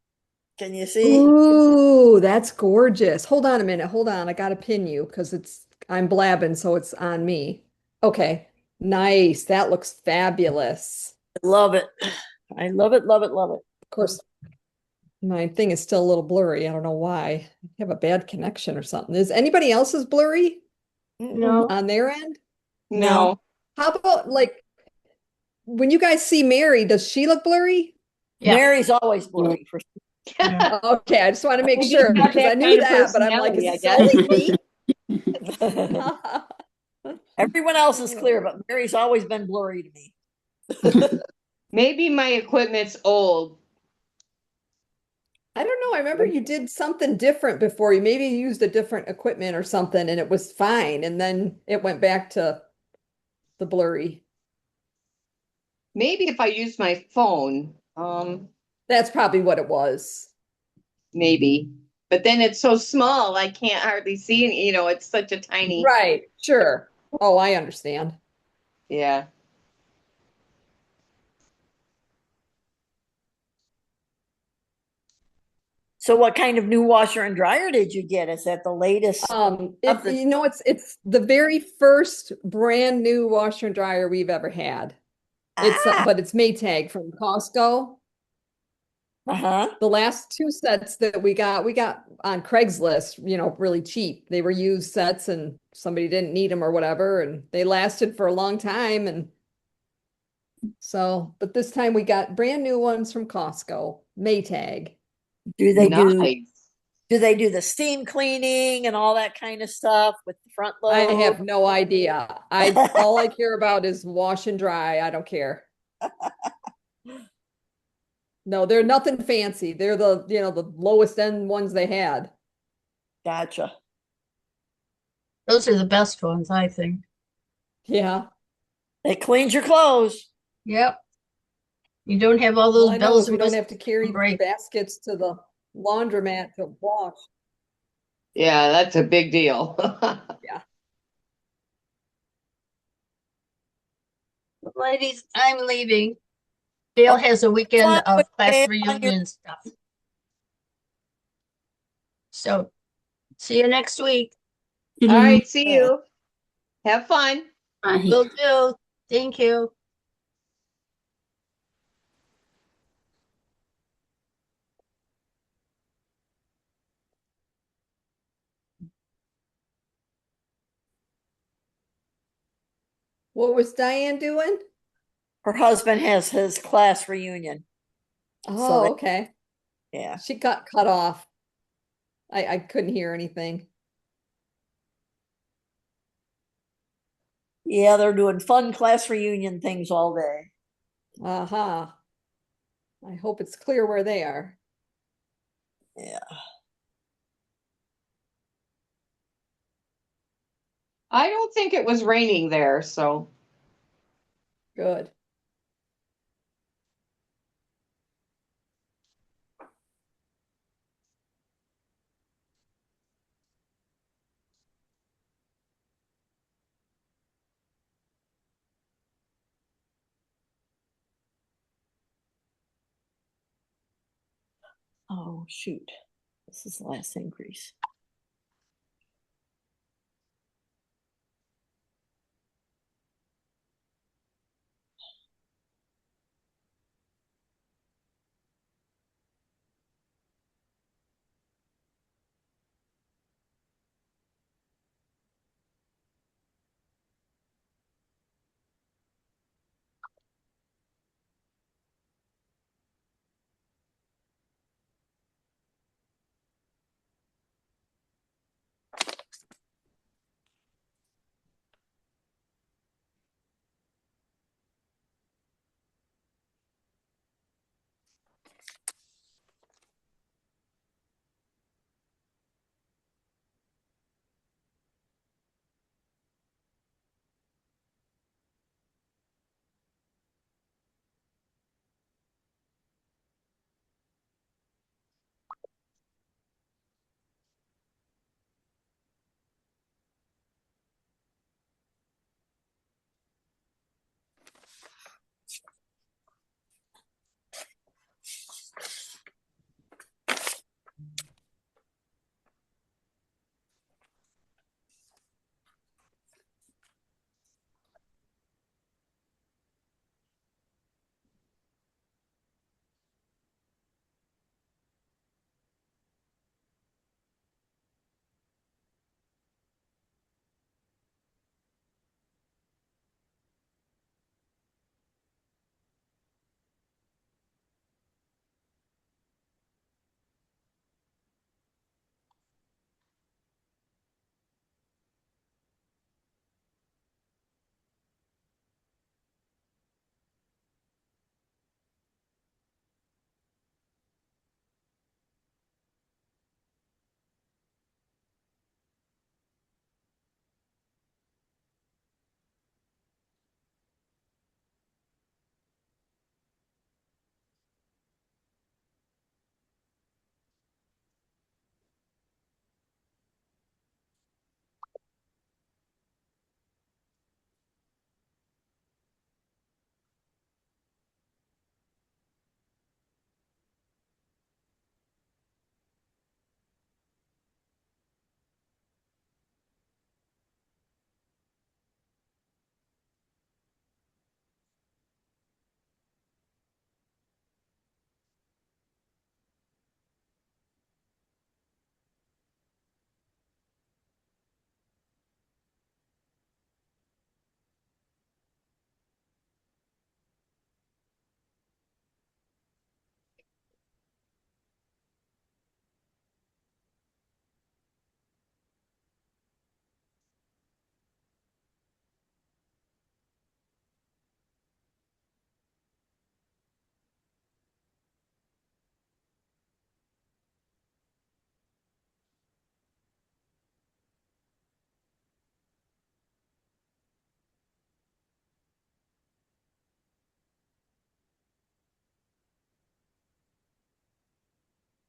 Can you see? Ooh, that's gorgeous. Hold on a minute. Hold on. I gotta pin you because I'm blabbing, so it's on me. Okay. Nice. That looks fabulous. Love it. I love it, love it, love it. Of course, my thing is still a little blurry. I don't know why. I have a bad connection or something. Is anybody else's blurry No. on their end? No, How about like when you guys see Mary, does she look blurry? Yeah. Mary's always blurry. For Yeah. Okay, I just want to make Maybe sure it's not because I that knew kind of that, but I'm like, is personality, I it only me? Everyone else is clear, but Mary's always been blurry to me. Maybe my equipment's old. I don't know. I remember you did something different before. You maybe used a different equipment or something and it was fine. And then it went back to the blurry. Maybe if I use my phone, That's probably what it was. maybe. But then it's so small, I can't hardly see it. You know, it's such a tiny. Right. Sure. Oh, I understand. Yeah. So what kind of new washer and dryer did you get? Is that the latest? Up the- It's the very first brand new washer and dryer we've ever had. Ah, But it's Maytag from Costco. uh-huh. The last two sets that we got on Craigslist, really cheap. They were used sets and somebody didn't need them or whatever, and they lasted for a long time. And so, but this time we got brand new ones from Costco, Maytag. Do they do Nice. the steam cleaning and all that kind of stuff with the front I load? have no idea. All I care about is wash and dry. I don't care. No, they're nothing fancy. They're the lowest end ones they had. Gotcha. Those are the best ones, I think. Yeah. It cleans your clothes. Yep. You don't have all Well, those I know bells we and don't whistles. have to carry break. baskets to the laundromat to wash. Yeah, that's a big deal. Ladies, I'm leaving. Dale has a weekend Fun of with class Dale on reunion stuff. So see you next week. All right, see Yeah. you. Have fun. Bye. Will do. Thank you. What was Diane doing? Her husband has his class reunion. Oh, they- okay. Yeah. She got cut off. I couldn't hear anything. Yeah, they're doing fun class reunion things all day. Aha. I hope it's clear where they are. Yeah. I don't think it was raining there, so Good. Oh, shoot. This is the last increase.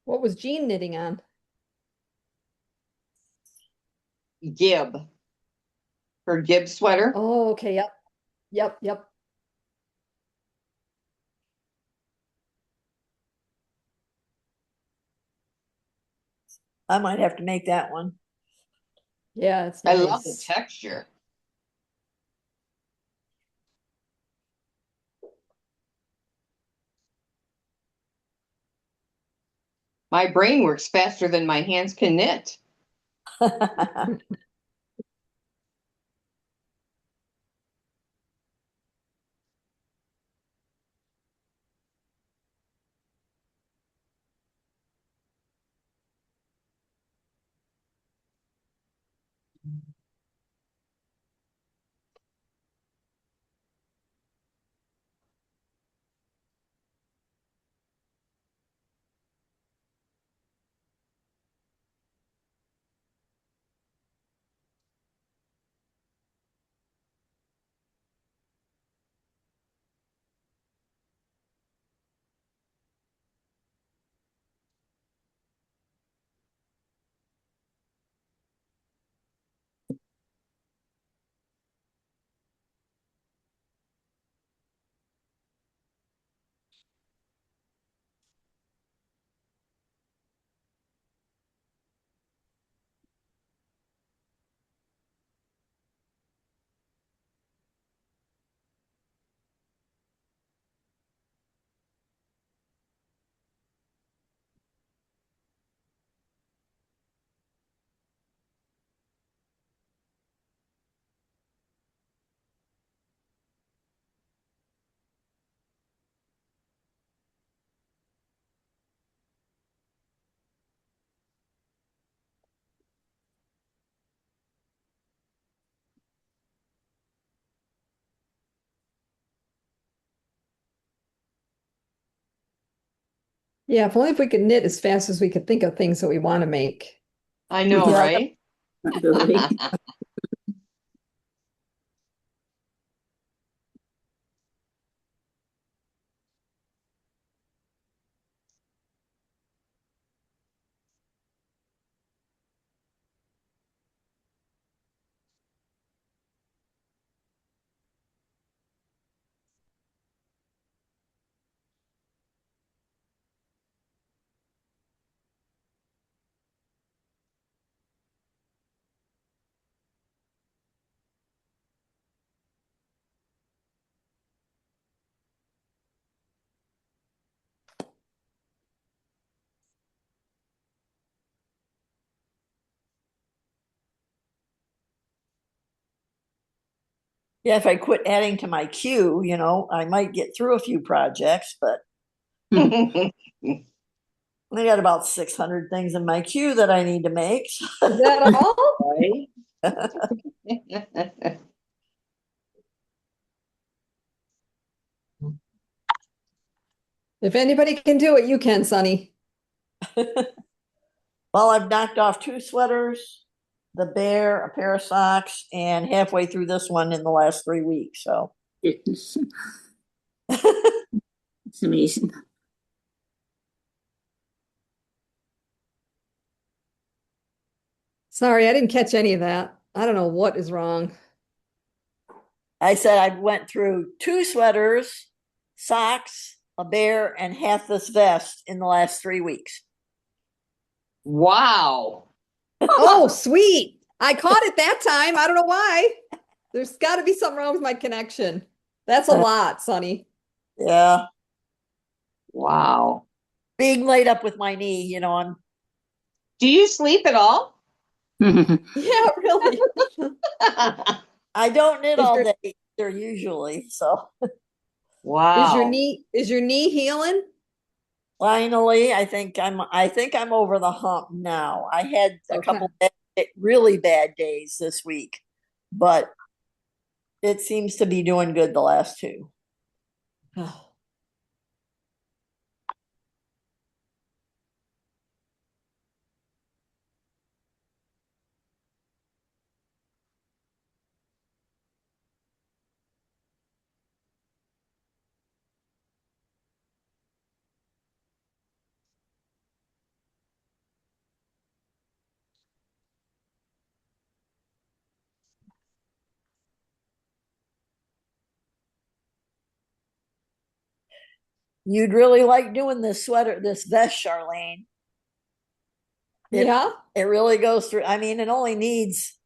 What was Jean knitting on? Gib. Her Gib sweater. Oh, okay, yep. Yep, yep. I might have to make that one. Yeah, it's I love the nice. texture. My brain works faster than my hands can knit. Yeah, if only if we could knit as fast as we could think of things that we want to make. I know, Yeah. right? Not really. Yeah, if I quit adding to my queue, I might get through a few projects, but I got about 600 things in my queue that I need to make. Is that all? Right? If anybody can do it, you can, Sonny. Well, I've knocked off 2 sweaters, the bear, a pair of socks, and halfway through this one in the last 3 weeks. So It's, it's amazing. Sorry, I didn't catch any of that. I don't know what is wrong. I said I went through 2 sweaters, socks, a bear, and half this vest in the last 3 weeks. Wow. Oh, sweet. I caught it that time. I don't know why. There's got to be something wrong with my connection. That's a lot, Sonny. Yeah. Wow. Being laid up with my knee, I'm Do you sleep at all? Yeah, really. I don't knit Is all your day either usually. So Wow. is your knee healing? finally, I think I'm over the hump now. I had a Okay. couple really bad days this week, but it seems to be doing good the last 2. You'd really like doing this sweater, this vest, Charlene. It, Yeah, it really goes through. I mean, it only needs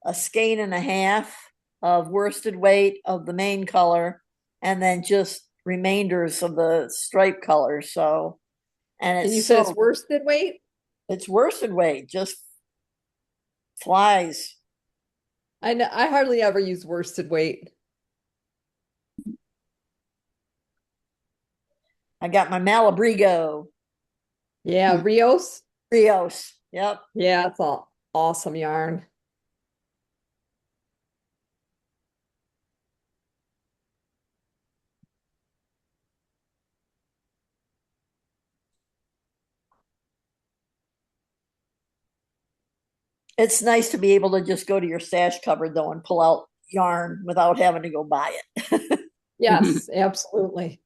a skein and a half of worsted weight of the main color, and then just remainders of the stripe color. So, and and you it's said it's so worsted weight? it's worsted weight, just flies. I know, I hardly ever use worsted weight. I got my Malabrigo Yeah, Rios. Rios. Yep. Yeah, it's all awesome yarn. It's nice to be able to just go to your stash cupboard though and pull out yarn without having to go buy it. Yes, absolutely.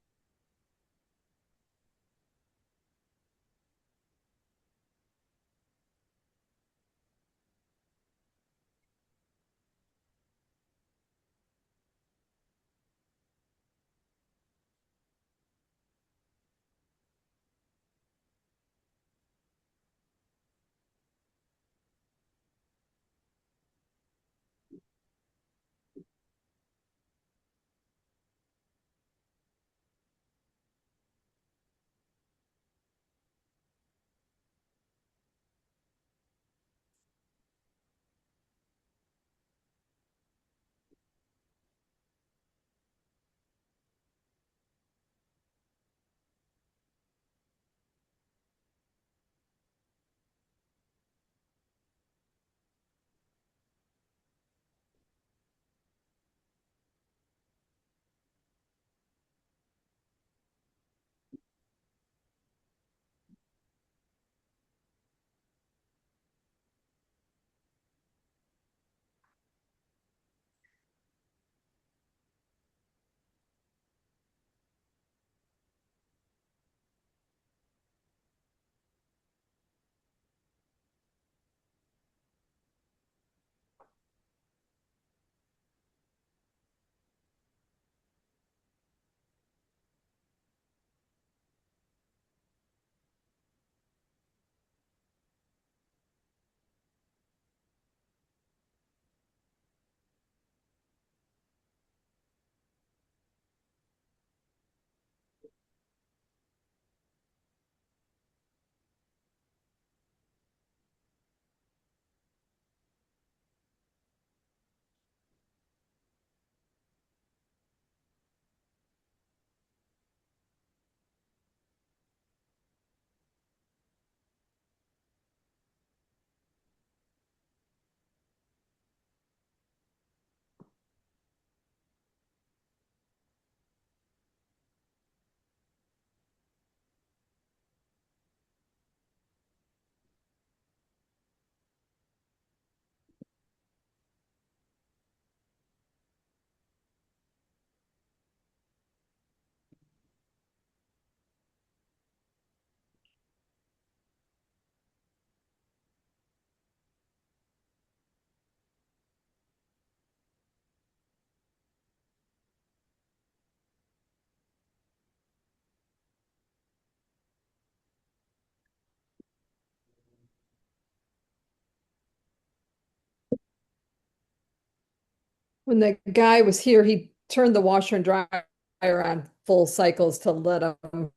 When the guy was here, he turned the washer and dryer on full cycles to let them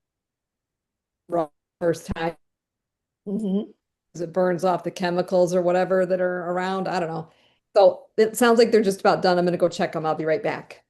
run first time. Mhm. It burns off the chemicals or whatever that are around. I don't know. So it sounds like they're just about done. I'm gonna go check them. I'll be right back.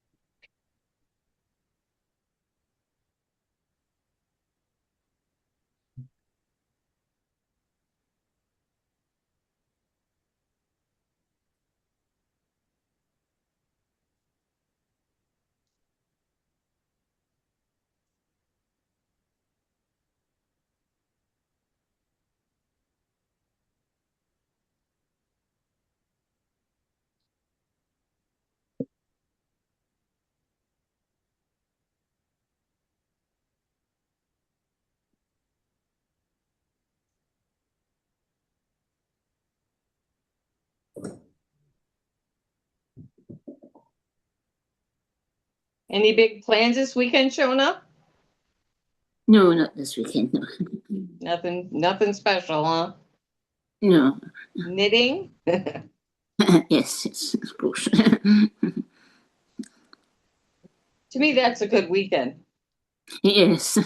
Any big plans this weekend showing up? No, not this weekend. No. Nothing special, huh? No. Knitting? Yes, yes, of course. To me, that's a good weekend. Yes.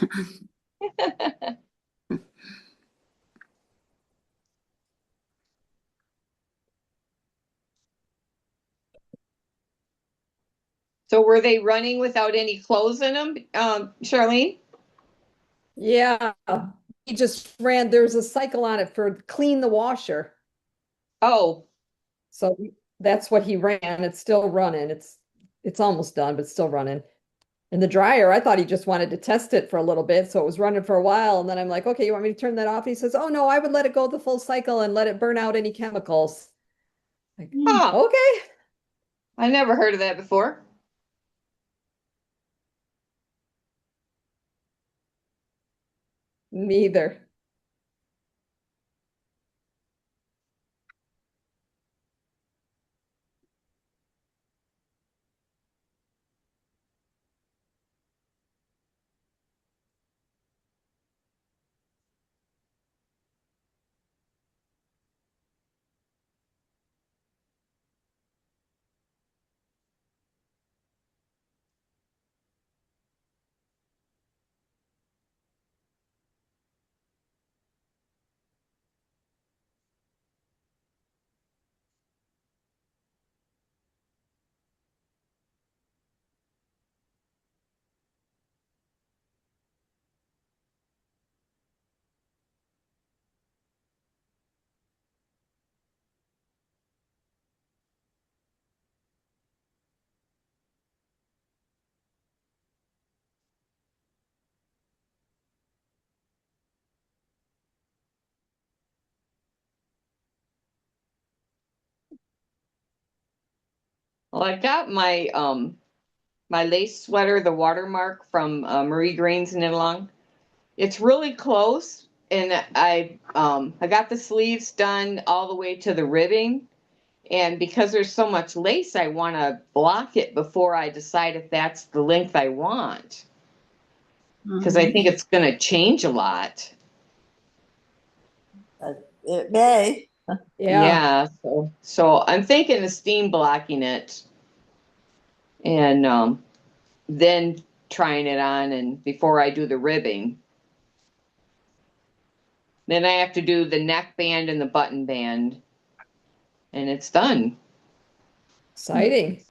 So were they running without any clothes in them, Charlene? Yeah, he just ran, there's a cycle on it for clean the washer. Oh, So that's what he ran. It's still running. It's almost done, but still running. And the dryer, I thought he just wanted to test it for a little bit, so it was running for a while. And then I'm like, okay, you want me to turn that off? He says, oh no, I would let it go the full cycle and let it burn out any chemicals. Like, huh. okay. I never heard of that before. Neither. Well, I got my lace sweater, the watermark from Marie Green's Knit Along. It's really close, and I got the sleeves done all the way to the ribbing. And because there's so much lace, I want to block it before I decide if that's the length I want. Because I think it's going to change a lot. It may. Yeah. Yeah. So I'm thinking of steam blocking it and then trying it on and before I do the ribbing. Then I have to do the neck band and the button band. And it's done. Exciting.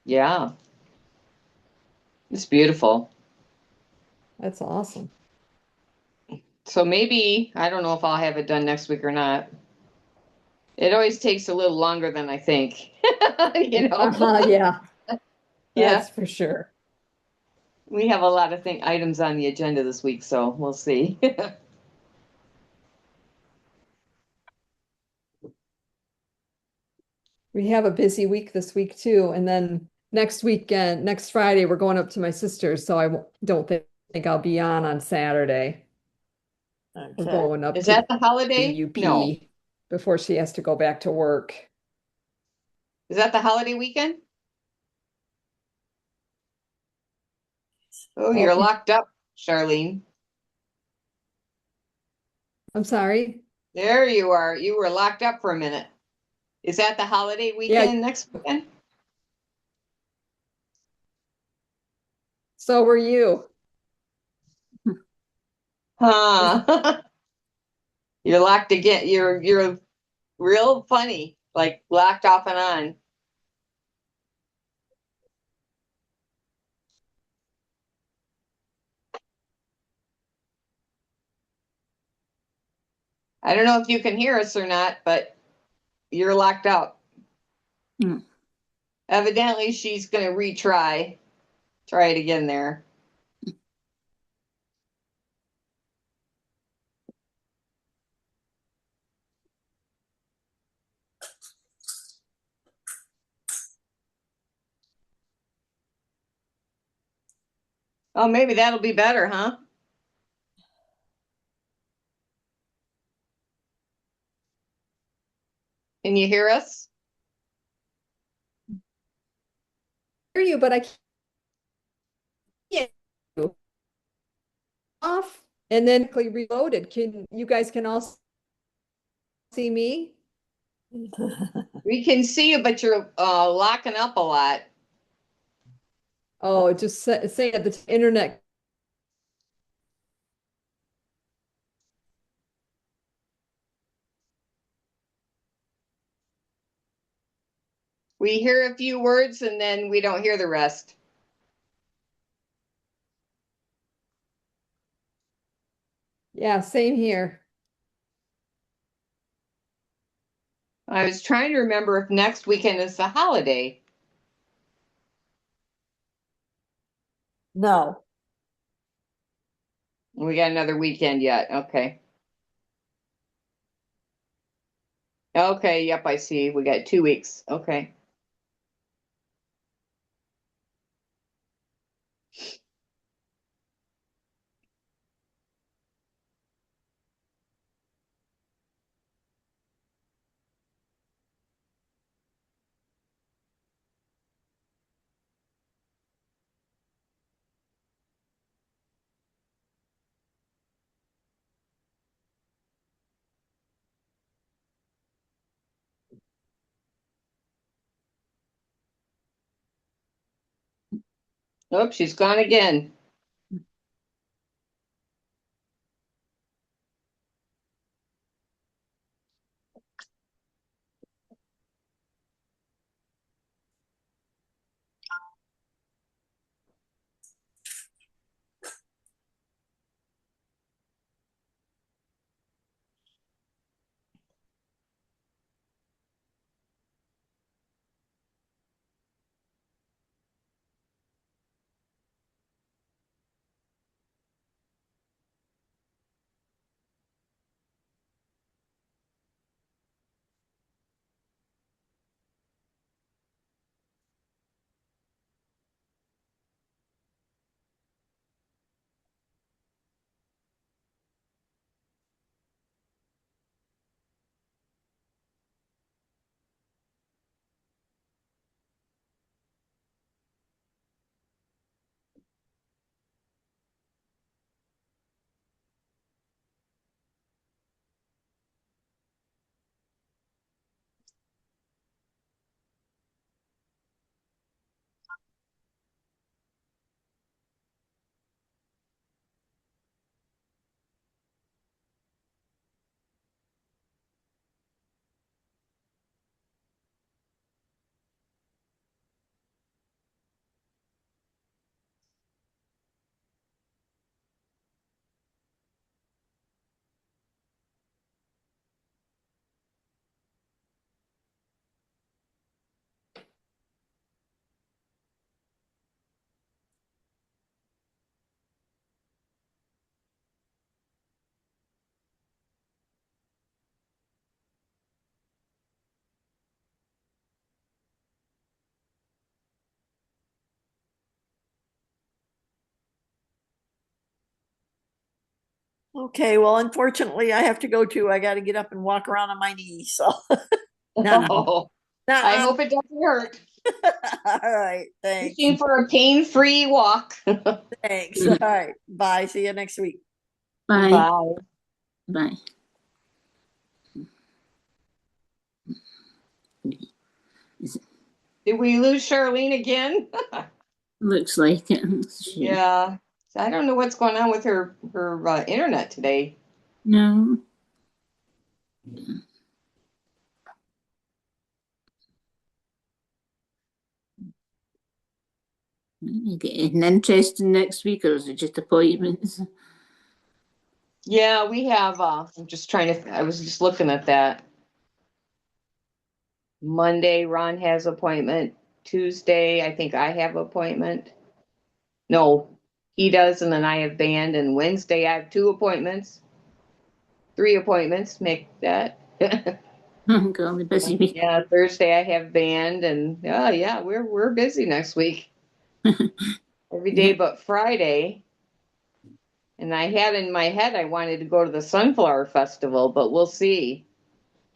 Yeah. It's beautiful. That's awesome. So maybe, I don't know if I'll have it done next week or not. It always takes a little longer than I think. You know? Yeah, Yeah. that's for sure. We have a lot of items on the agenda this week, so we'll see. We have a busy week this week too. And then next weekend, next Friday, we're going up to my sister's. So don't think I'll be on Saturday. We're Okay. going up Is to that the holiday? the UP No. before she has to go back to work. Is that the holiday weekend? Oh, you're locked up, Charlene. I'm sorry. There you are. You were locked up for a minute. Is that the holiday weekend next weekend? So were you. Huh. You're locked again. You're real funny, like locked off and on. I don't know if you can hear us or not, but you're locked out. Hmm. Evidently, she's going to retry. Try it again there. Oh, maybe that'll be better, huh? Can you hear us? Hear you, but I can't. and then reloaded. Can you guys can all see me? We can see you, but you're locking up a lot. Oh, just say that the internet. We hear a few words and then we don't hear the rest. Yeah, same here. I was trying to remember if next weekend is the holiday. No. We got another weekend yet. Okay. Okay, yep, I see. We got 2 weeks. Okay. Oh, she's gone again. Okay, well, unfortunately, I have to go too. I got to get up and walk around on my knees. So, not, Oh, not I on. hope it doesn't hurt. All right, thanks. Wishing for a pain-free walk. Thanks. All right, bye. See you next week. Bye. Bye. Bye. Did we lose Charlene again? Looks like it. Yeah. I don't know what's going on with her internet today. No. You getting interested next week, or is it just appointments? Yeah, we have. I'm just trying to. I was just looking at that. Monday, Ron has appointment. Tuesday, I think I have appointment. No, he does, and then I have band. And Wednesday, I have 2 appointments. 3 appointments. Make that. God, busy week. Yeah, Thursday I have band, and yeah, we're busy next week. Every day but Friday. And I had in my head I wanted to go to the Sunflower Festival, but we'll see.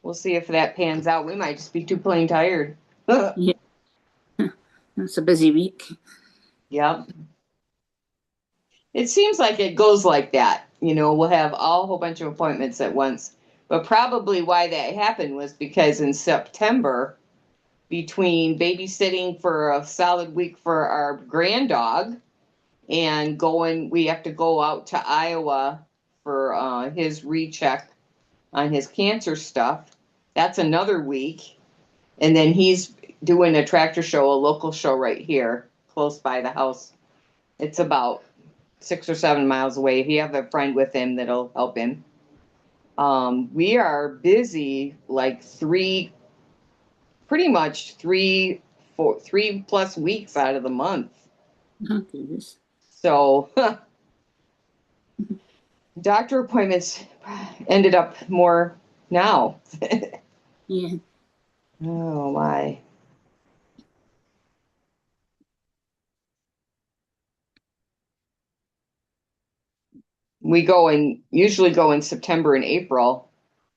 We'll see if that pans out. We might just be too plain tired. That's a busy week. Yep. It seems like it goes like that. we'll have all a whole bunch of appointments at once. But probably why that happened was because in September, between babysitting for a solid week for our grand dog and we have to go out to Iowa for his recheck on his cancer stuff. That's another week. And then he's doing a tractor show, a local show right here, close by the house. It's about 6 or 7 miles away. If you have a friend with him that'll help him. We are busy like pretty much 3+ weeks out of the month. Oh, goodness. So doctor appointments ended up more now. Yeah. Oh my. We usually go in September and April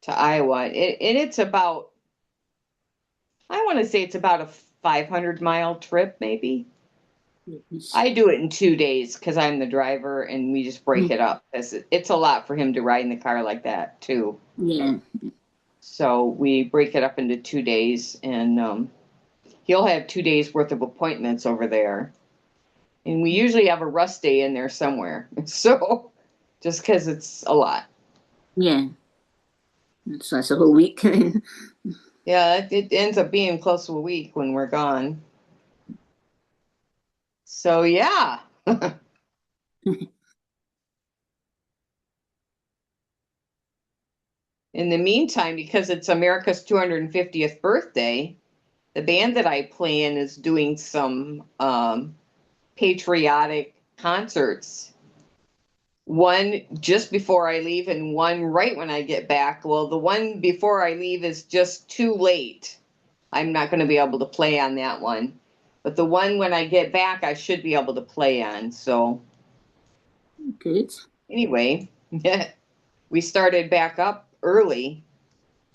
to Iowa. And it's about, I want to say it's about a 500-mile trip, maybe. Goodness. I do it in 2 days because I'm the driver and we just break it up. It's a lot for him to ride in the car like that, too. Yeah. So we break it up into 2 days, and he'll have 2 days worth of appointments over there. And we usually have a rest day in there somewhere. So just because it's a lot. Yeah. So that's a whole week. Yeah, it ends up being close to a week when we're gone. So yeah. In the meantime, because it's America's 250th birthday, the band that I play in is doing some patriotic concerts. One just before I leave and one right when I get back. Well, the one before I leave is just too late. I'm not going to be able to play on that one. But the one when I get back, I should be able to play on. So Good. anyway, we started back up early.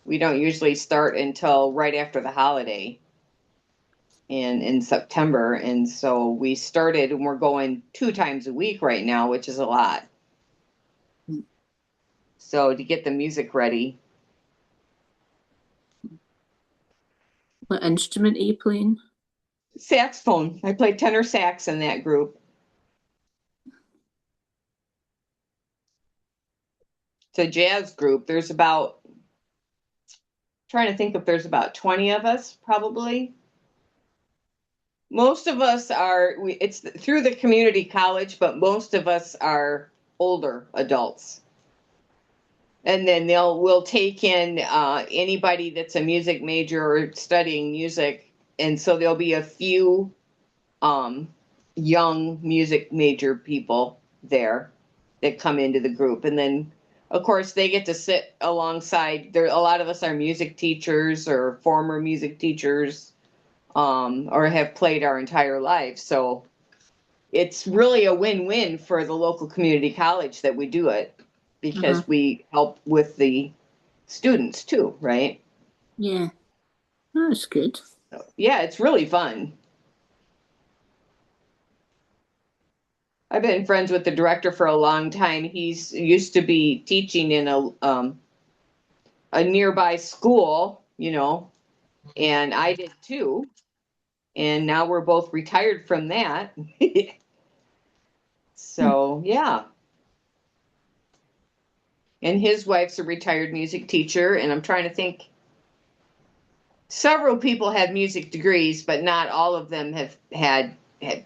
We don't usually start until right after the holiday in September. And so we started and we're going 2 times a week right now, which is a lot. So to get the music ready. What instrument are you playing? Saxophone. I play tenor sax in that group. It's a jazz group. There's trying to think if there's about 20 of us, probably. Most of us it's through the community college, but most of us are older adults. And then we'll take in anybody that's a music major or studying music. And so there'll be a few young music major people there that come into the group. And then, of course, they get to sit alongside. A lot of us are music teachers or former music teachers or have played our entire lives. So it's really a win-win for the local community college that we do it because we help with the students too, right? Yeah. Oh, that's good. So, yeah, it's really fun. I've been friends with the director for a long time. He's used to be teaching in a nearby school, and I did too. And now we're both retired from that. So, yeah. And his wife's a retired music teacher, and I'm trying to think. Several people have music degrees, but not all of them have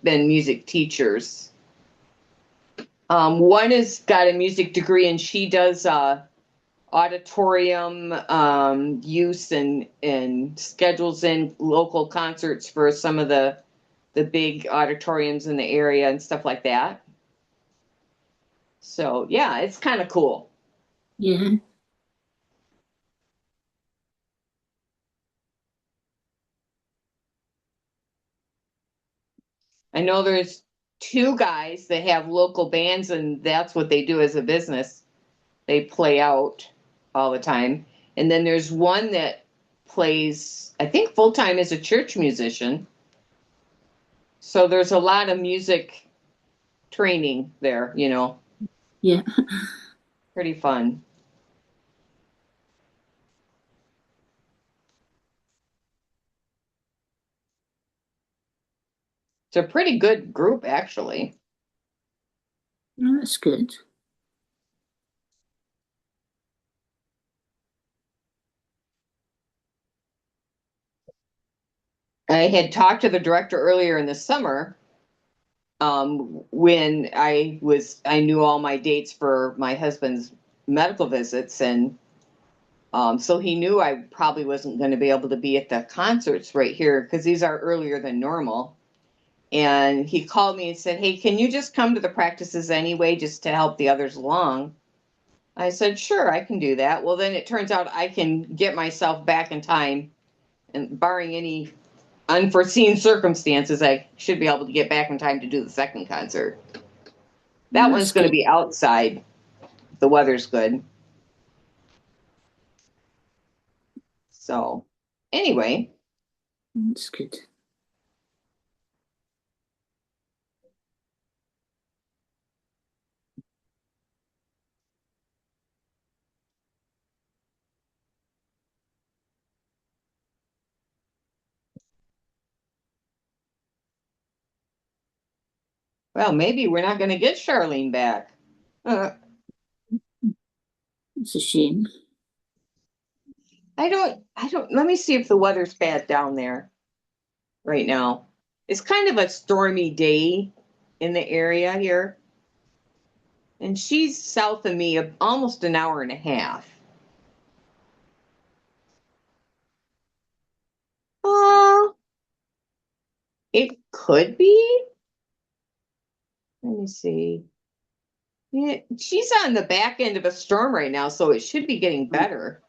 been music teachers. One has got a music degree, and she does auditorium use and schedules in local concerts for some of the big auditoriums in the area and stuff like that. So yeah, it's kind of cool. Yeah. I know there's 2 guys that have local bands, and that's what they do as a business. They play out all the time. And then there's one that plays, I think, full-time as a church musician. So there's a lot of music training there, Yeah. Pretty fun. It's a pretty good group, actually. Oh, that's good. I had talked to the director earlier in the summer, when I knew all my dates for my husband's medical visits, and so he knew I probably wasn't going to be able to be at the concerts right here because these are earlier than normal. And he called me and said, "Hey, can you just come to the practices anyway, just to help the others along?" I said, "Sure, I can do that." Well, then it turns out I can get myself back in time, and barring any unforeseen circumstances, I should be able to get back in time to do the second concert. That That's one's going to good. be outside. The weather's good. So, anyway, That's good. well, maybe we're not going to get Charlene back. It's a shame. Let me see if the weather's bad down there right now. It's kind of a stormy day in the area here. And she's south of me almost an hour and a half. Uh, it could be. Let me see. Yeah, she's on the back end of a storm right now, so it should be getting better.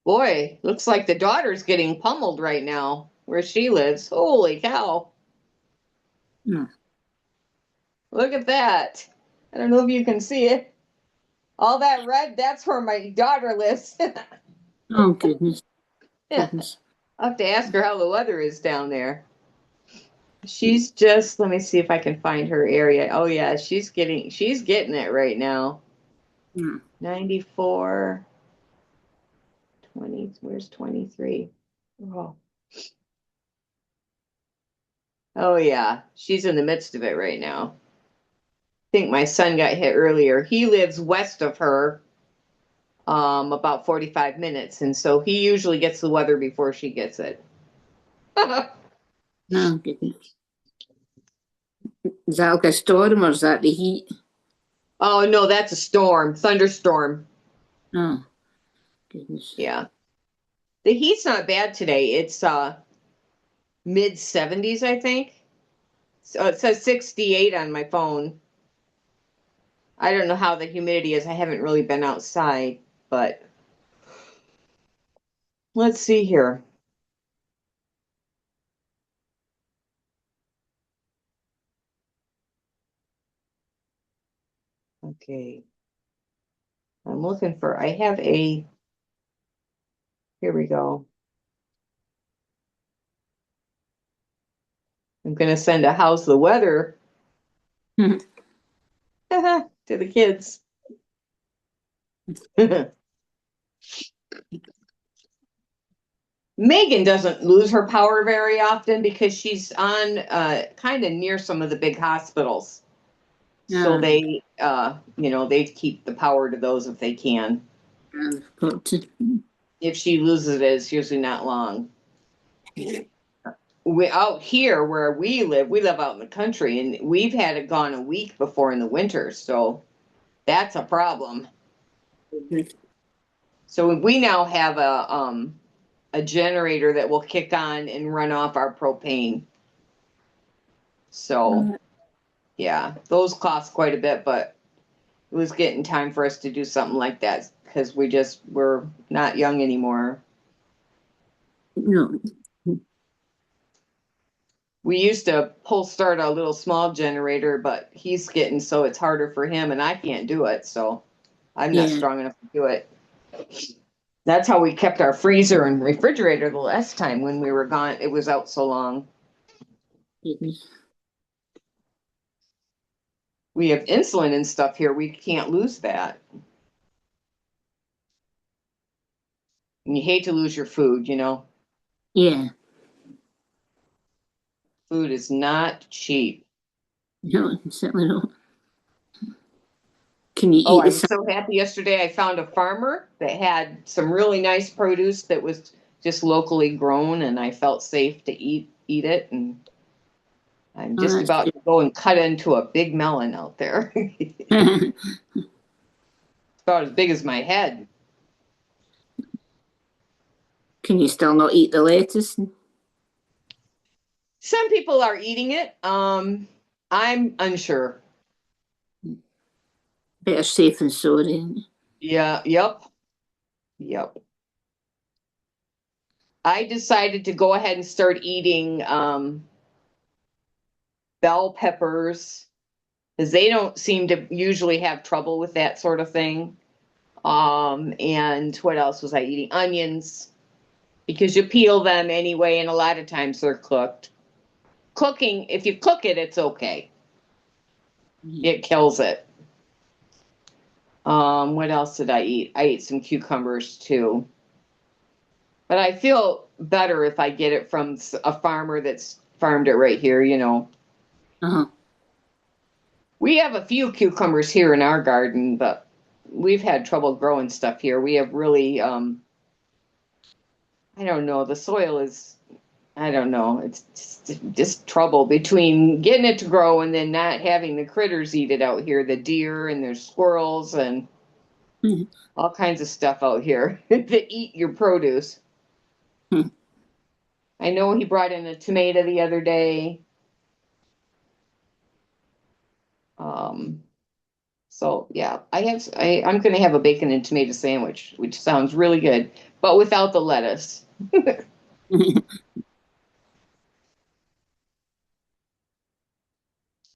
Boy, looks like the daughter's getting pummeled right now where she lives. Holy cow. Hmm. Look at that. I don't know if you can see it. All that red, that's where my daughter lives. Oh, goodness. Yeah. Goodness. I'll have to ask her how the weather is down there. She's just, let me see if I can find her area. Oh yeah, she's getting it right now. Hmm. 94, 20, where's 23? Oh. Oh yeah, she's in the midst of it right now. I think my son got hit earlier. He lives west of her, about 45 minutes, and so he usually gets the weather before she gets it. Oh, goodness. Is that like a storm or is that the heat? Oh no, that's a storm, thunderstorm. Oh, goodness. Yeah. The heat's not bad today. It's mid 70s, I think. So it says 68 on my phone. I don't know how the humidity is. I haven't really been outside, but let's see here. Okay. I'm looking for, here we go. I'm going to send a how's the weather Hmm. to the kids. Megan doesn't lose her power very often because she's on kind of near some of the big hospitals. So Ah. they keep the power to those if they can. I've got to. If she loses it, it's usually not long. We out here where we live out in the country, and we've had it gone a week before in the winter, so that's a problem. So we now have a generator that will kick on and run off our propane. So yeah, those cost quite a bit, but it was getting time for us to do something like that because we're not young anymore. No. We used to start a little small generator, but he's getting so it's harder for him and I can't do it. So I'm not Yeah. strong enough to do it. That's how we kept our freezer and refrigerator the last time when we were gone. It was out so long. Goodness. we have insulin and stuff here. We can't lose that. And you hate to lose your food, you know. Yeah. Food is not cheap. No, certainly don't. Can you Oh, eat the I'm so happy. Yesterday I found a farmer that had some really nice produce that was just locally grown, and I felt safe to eat it. And I'm Oh, just that's about to go and cut into a big melon out there. It's good. about as big as my head. Can you still not eat the lettuce? Some people are eating it. I'm unsure. Better safe than sorry. Yeah, yep. I decided to go ahead and start eating bell peppers because they don't seem to usually have trouble with that sort of thing. And what else was I eating? Onions, because you peel them anyway, and a lot of times they're cooked. Cooking, if you cook it, it's okay. It kills it. What else did I eat? I ate some cucumbers too. But I feel better if I get it from a farmer that's farmed it right here, you know. Uh-huh. We have a few cucumbers here in our garden, but we've had trouble growing stuff here. We have really, I don't know, the soil is, I don't know, it's just trouble between getting it to grow and then not having the critters eat it out here, the deer and there's squirrels and Mhm. all kinds of stuff out here that eat your produce. Hmm. I know he brought in a tomato the other day. So yeah, I'm gonna have a bacon and tomato sandwich, which sounds really good, but without the lettuce.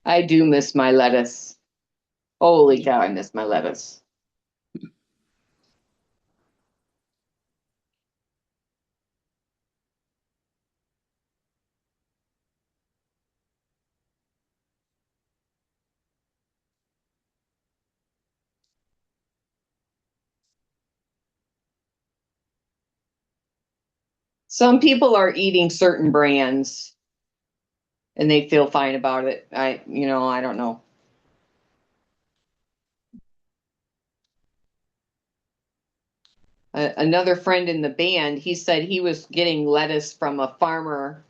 I do miss my lettuce. Holy cow, I miss my lettuce. Some people are eating certain brands and they feel fine about it. I don't know. Another friend in the band, he said he was getting lettuce from a farmer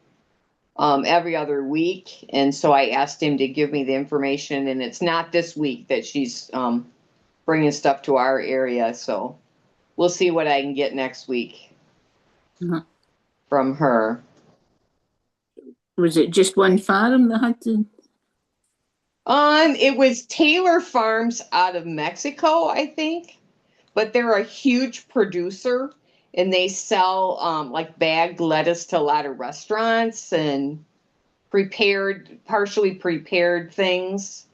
every other week. And so I asked him to give me the information, and it's not this week that she's bringing stuff to our area. So we'll see what I can get next week Uh-huh. from her. Was it just one farm that had to? It was Taylor Farms out of Mexico, I think, but they're a huge producer and they sell like bagged lettuce to a lot of restaurants and partially prepared things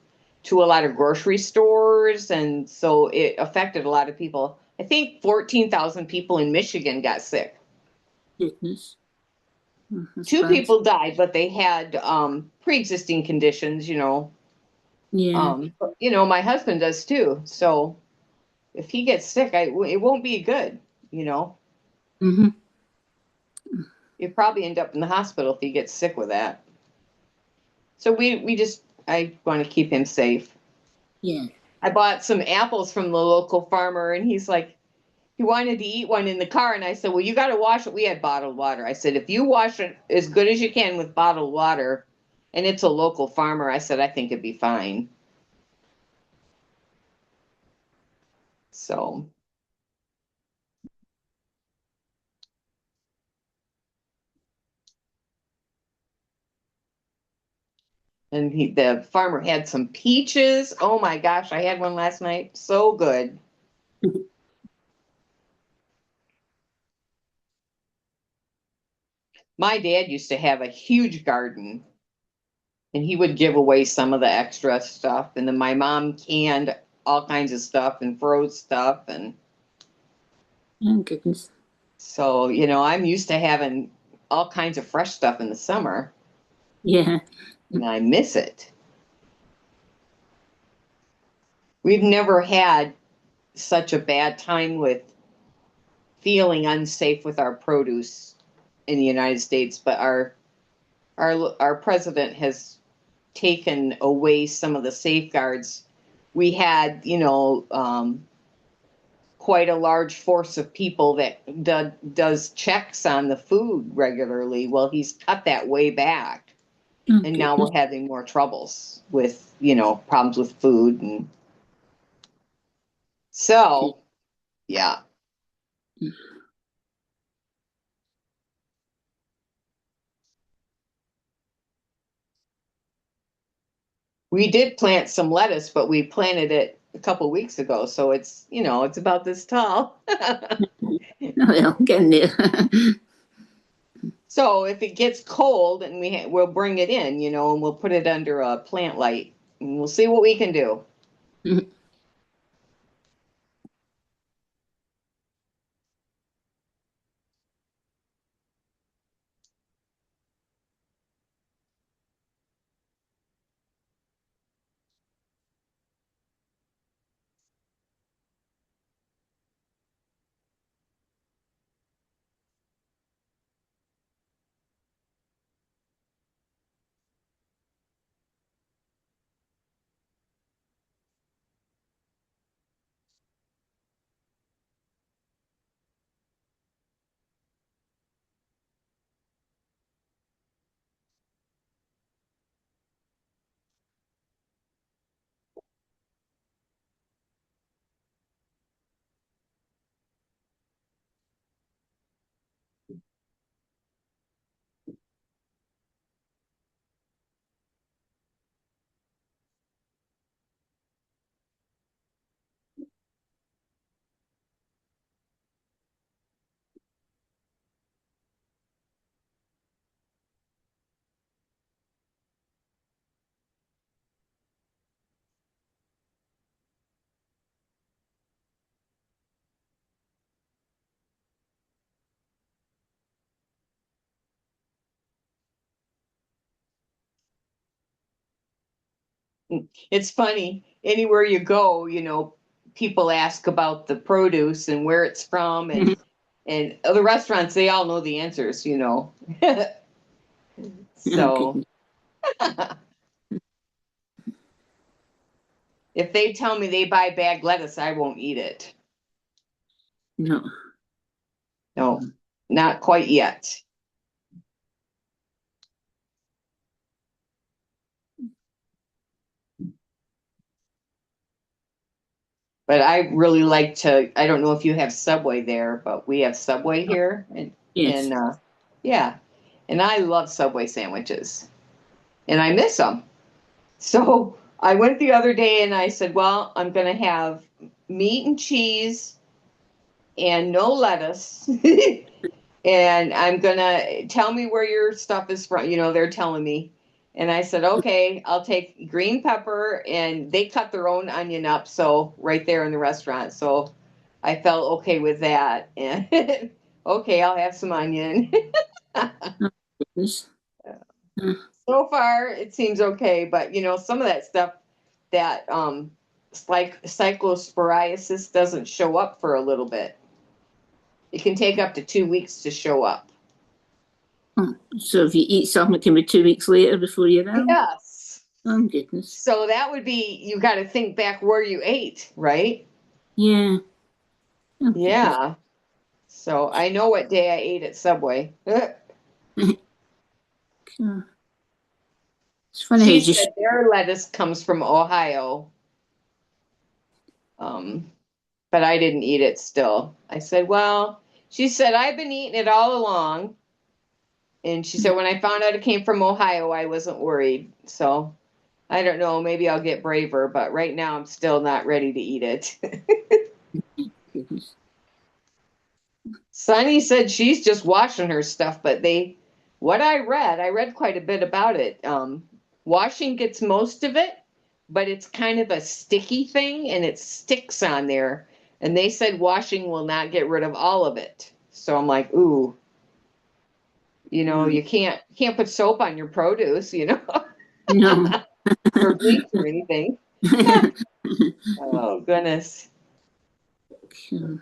to a lot of grocery stores. And so it affected a lot of people. I think 14,000 people in Michigan got sick. Goodness. That's Two bad. people died, but they had pre-existing conditions, Yeah. My husband does too. So if he gets sick, it won't be good, you know. Mm-hmm. You'd probably end up in the hospital if he gets sick with that. So I want to keep him safe. Yeah. I bought some apples from the local farmer, and he wanted to eat one in the car, and I said, well, you got to wash it. We had bottled water. I said, if you wash it as good as you can with bottled water, and it's a local farmer, I said, I think it'd be fine. So and the farmer had some peaches. Oh my gosh, I had one last night. So good. My dad used to have a huge garden and he would give away some of the extra stuff. And then my mom canned all kinds of stuff and froze stuff. And Oh, goodness. so, I'm used to having all kinds of fresh stuff in the summer Yeah. and I miss it. we've never had such a bad time with feeling unsafe with our produce in the United States, but our president has taken away some of the safeguards. We had, quite a large force of people that does checks on the food regularly. Well, he's cut that way back, and now we're having more troubles with, problems with food, and so, yeah. We did plant some lettuce, but we planted it a couple weeks ago, so it's, it's about this tall. Well, getting there. So if it gets cold, and we'll bring it in, and we'll put it under a plant light, and we'll see what we can do. It's funny, anywhere you go, people ask about the produce and where it's from, and other restaurants, they all know the answers, So if they tell me they buy bagged lettuce, I won't eat it. No. No, not quite yet. But I really like I don't know if you have Subway there, but we have Subway here. Yes. And yeah, and I love Subway sandwiches, and I miss them. So I went the other day and I said, well, I'm going to have meat and cheese and no lettuce. And I'm going to tell me where your stuff is from. They're telling me. And I said, okay, I'll take green pepper, and they cut their own onion up. So right there in the restaurant. So I felt okay with that. And okay, I'll have some onion. Yes. So far it seems okay, but some of that stuff that like cyclosporiasis doesn't show up for a little bit. It can take up to 2 weeks to show up. So if you eat something, it can be 2 weeks later before you're out? Yes. Oh, goodness. So that would be, you got to think back where you ate, right? Yeah. Oh, Yeah. So I know what day I ate at Subway. goodness. It's funny how She you just. said their lettuce comes from Ohio. But I didn't eat it still. I said, well, she said, I've been eating it all along. And she said, when I found out it came from Ohio, I wasn't worried. So I don't know, maybe I'll get braver, but right now I'm still not ready to eat it. Goodness. Sunny said she's just washing her stuff, but what I read quite a bit about it. Washing gets most of it, but it's kind of a sticky thing, and it sticks on there. And they said washing will not get rid of all of it. So I'm like, ooh, you can't put soap on your produce, No. or bleach or anything. Oh, goodness. Okay.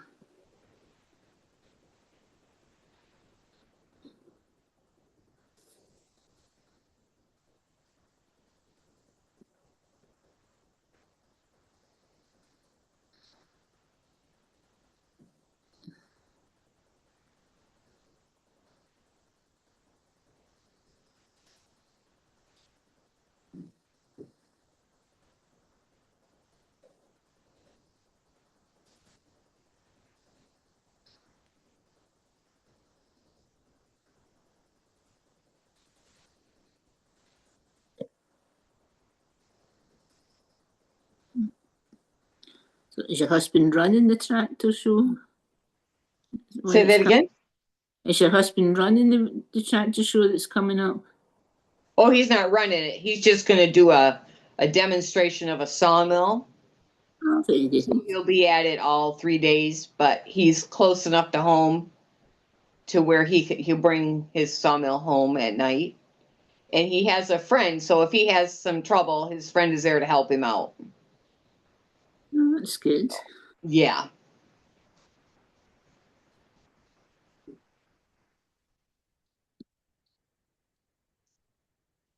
So is your husband running the tractor show? when Say it's that again? Is your husband running the tractor show that's coming up? Oh, he's not running it. He's just going to do a demonstration of a sawmill. Oh, very good. So he'll be at it all 3 days, but he's close enough to home to where he'll bring his sawmill home at night. And he has a friend, so if he has some trouble, his friend is there to help him out. Oh, that's good. Yeah.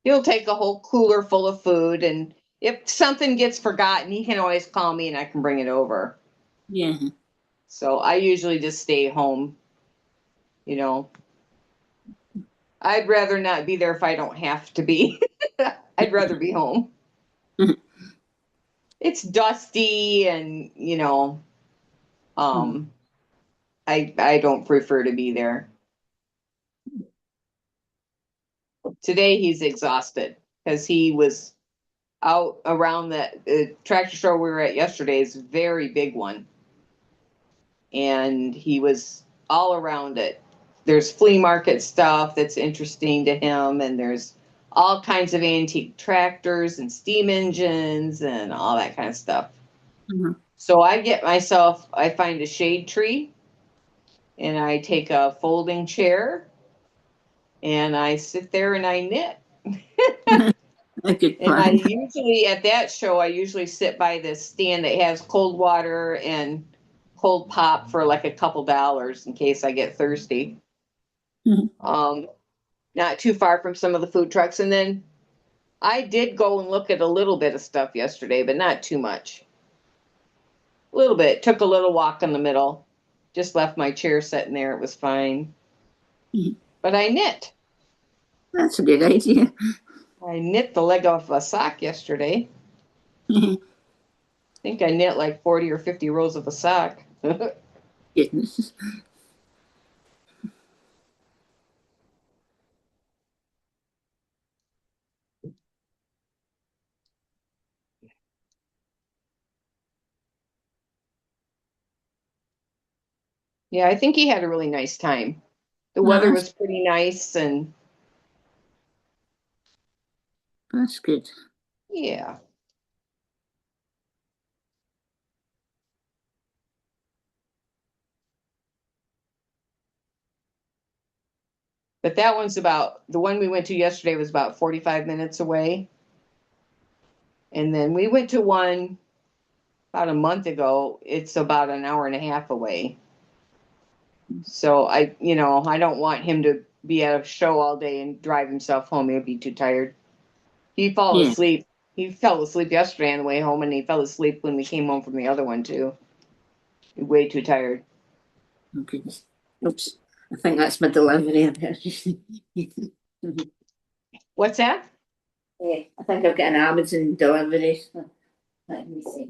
He'll take a whole cooler full of food, and if something gets forgotten, he can always call me and I can bring it over. Yeah. So I usually just stay home, you know. I'd rather not be there if I don't have to be. I'd rather be home. It's dusty and, I don't prefer to be there. Today he's exhausted because he was out around the tractor show we were at yesterday is a very big one. And he was all around it. There's flea market stuff that's interesting to him, and there's all kinds of antique tractors and steam engines and all that kind of stuff. Mhm. So I find a shade tree, and I take a folding chair, and I sit there and I knit. A good And I plan. usually, at that show, I usually sit by this stand that has cold water and cold pop for like a couple dollars in case I get thirsty. Mhm. Not too far from some of the food trucks. And then I did go and look at a little bit of stuff yesterday, but not too much. A little bit. Took a little walk in the middle. Just left my chair sitting there. It was fine. Mhm. But I knit. That's a good idea. I knit the leg off a sock yesterday. I think I knit like 40 or 50 rows of a sock. Goodness. Yeah, I think he had a really nice time. The No, weather was pretty nice, and that's good. yeah. But that one's the one we went to yesterday was about 45 minutes away. And then we went to one about a month ago. It's about an hour and a half away. So I don't want him to be at a show all day and drive himself home. He'll be too tired. He fall Yeah. asleep. He fell asleep yesterday on the way home, and he fell asleep when we came home from the other one too. Way too tired. Oh, goodness. Oops. I think that's my delivery. What's that? Yeah, I think I've got an Amazon delivery. So let me see.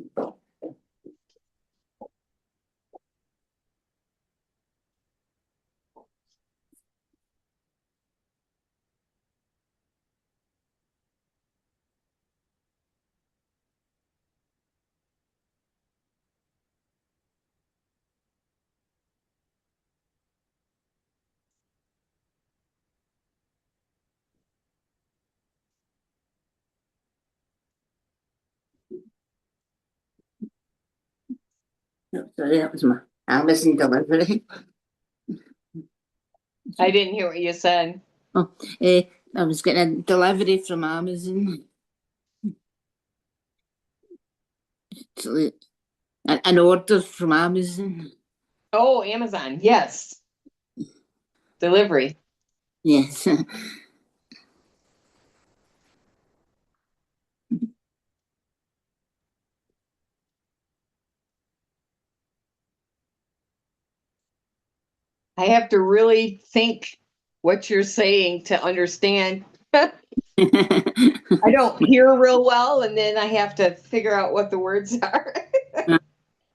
No, sorry, that was my Amazon delivery. I didn't hear what you said. Oh, I was getting a delivery from Amazon actually. An order from Amazon. Oh, Amazon. Yes. Delivery. Yes. I have to really think what you're saying to understand. I don't hear real well, and then I have to figure out what the words are.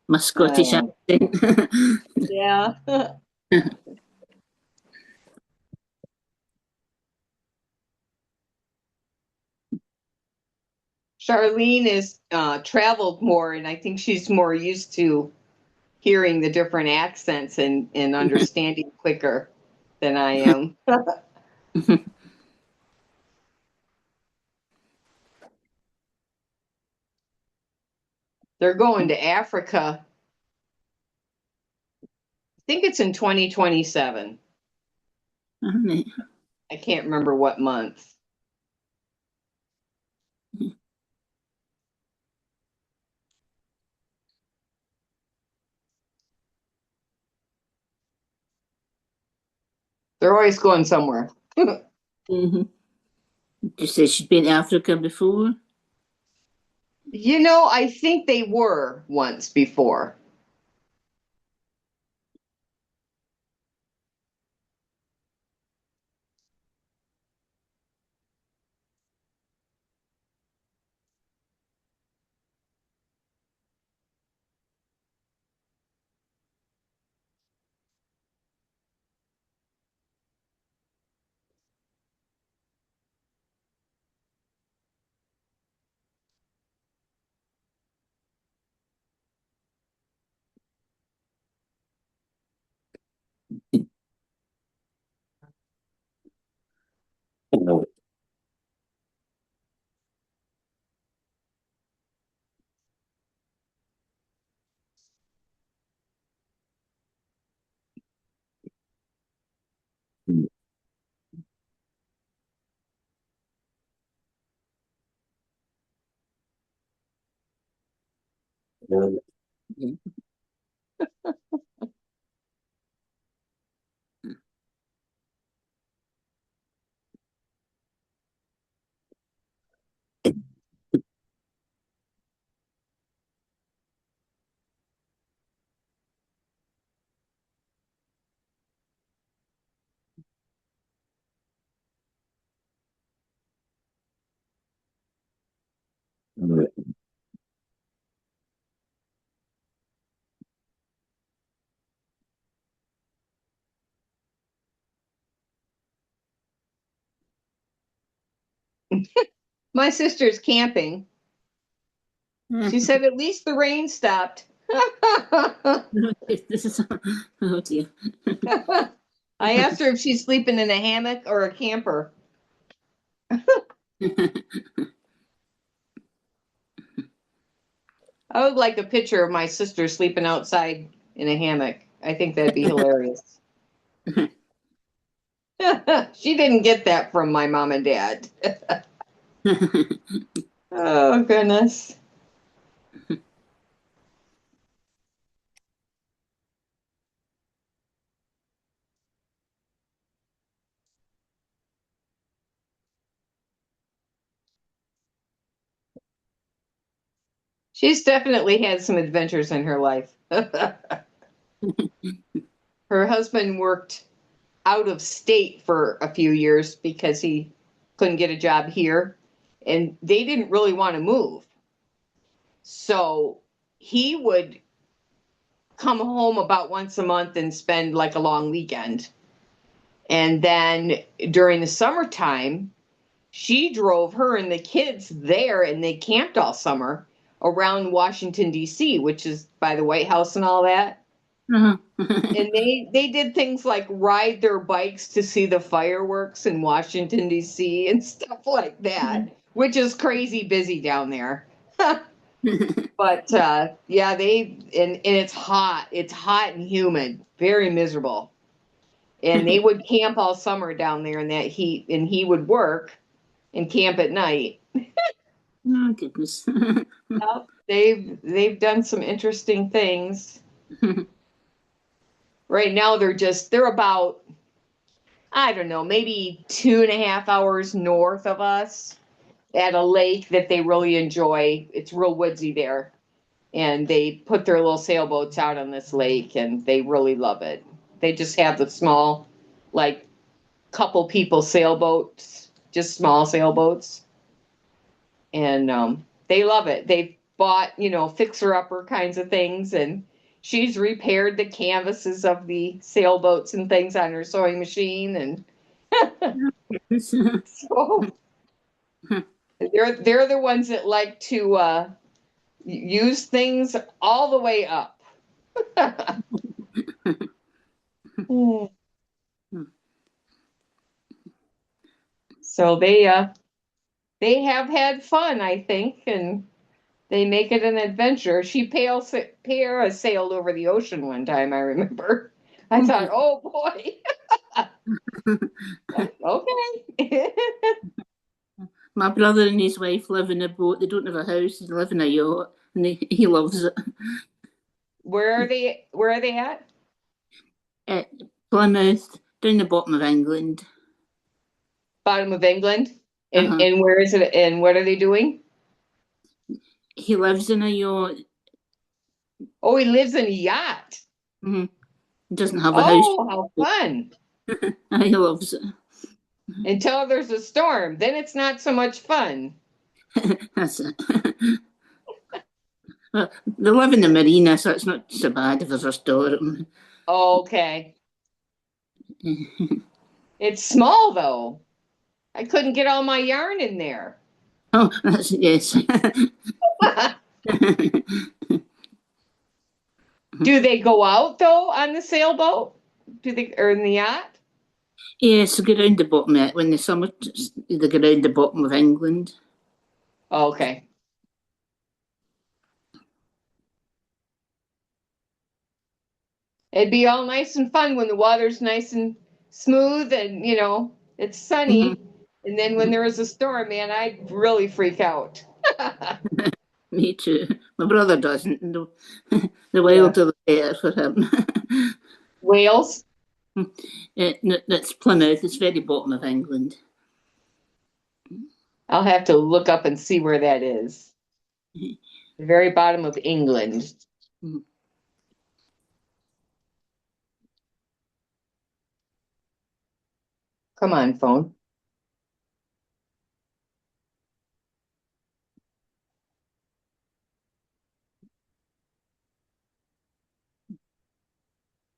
My Scottish accent. Yeah. Charlene is traveled more, and I think she's more used to hearing the different accents and understanding quicker than I am. They're going to Africa. I think it's in 2027. I can't remember what month. They're always going somewhere. Mm-hmm. You said she'd been to Africa before? You know, I think they were once before. My sister's camping. She said at least the rain stopped. This is, oh dear. I asked her if she's sleeping in a hammock or a camper. I would like a picture of my sister sleeping outside in a hammock. I think that'd be hilarious. She didn't get that from my mom and dad. Oh, goodness. She's definitely had some adventures in her life. Her husband worked out of state for a few years because he couldn't get a job here, and they didn't really want to move. So he would come home about once a month and spend like a long weekend. And then during the summertime, she drove her and the kids there, and they camped all summer around Washington, D.C., which is by the White House and all that. Uh-huh. And they did things like ride their bikes to see the fireworks in Washington, D.C. and stuff like that, which is crazy busy down there. But yeah, and it's hot. It's hot and humid, very miserable. And they would camp all summer down there in that heat, and he would work and camp at night. Oh, goodness. Yep. They've done some interesting things. Right now they're about, I don't know, maybe 2.5 hours north of us at a lake that they really enjoy. It's real woodsy there. And they put their little sailboats out on this lake and they really love it. They just have the small, like, couple people sailboats, just small sailboats. And they love it. They've bought, fixer upper kinds of things, and she's repaired the canvases of the sailboats and things on her sewing machine. And so they're the ones that like to use things all the way up. So they have had fun, I think, and they make it an adventure. Para sailed over the ocean one time, I remember. I thought, oh boy. Okay. My brother and his wife live in a boat. They don't have a house. They live in a yacht, and he loves it. Where are they at? At Plymouth, down the bottom of England. Bottom of England? And Uh-huh. and where is it, and what are they doing? He lives in a yacht. Oh, he lives in a yacht. Hmm. He doesn't have a house. Oh, how fun. He loves it. Until there's a storm, then it's not so much fun. That's it. Well, they live in the marina, so it's not so bad if there's a storm. Okay. It's small though. I couldn't get all my yarn in there. Oh, that's yes. Do they go out though on the sailboat? Or in the yacht? Yes, go round the bottom of it when the summer. They go round the bottom of England. Okay. It'd be all nice and fun when the water's nice and smooth and, it's sunny. Mhm. And then when there is a storm, man, I'd really freak out. Me too. My brother doesn't. The Yeah. wilder the better for him. Wales? That's Plymouth. It's very bottom of England. I'll have to look up and see where that is. The very bottom of England. Mhm. Come on, phone.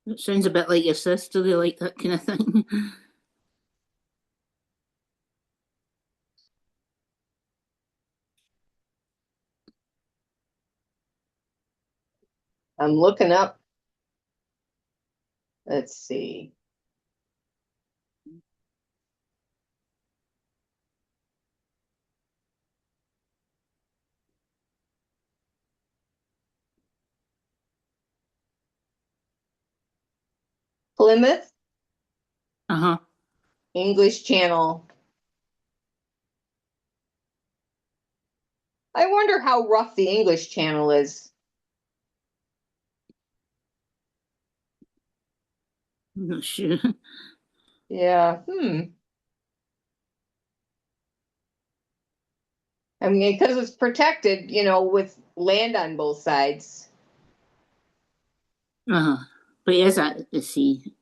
It sounds a bit like your sister. They like that kind of thing. I'm looking up. Let's see. Plymouth, Uh-huh. English Channel. I wonder how rough the English Channel is. I'm not sure. Yeah. I mean, because it's protected, with land on both sides. Uh-huh. But it is at the sea.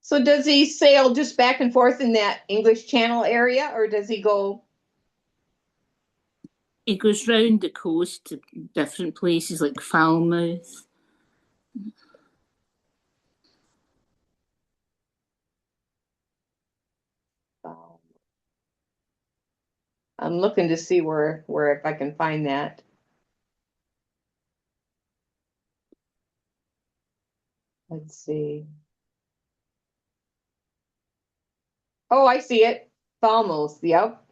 So does he sail just back and forth in that English Channel area, or does he go? It goes round the coast to different places like Falmouth. I'm looking to see where if I can find that. Let's see. Oh, I see it. Falmouth. Yep.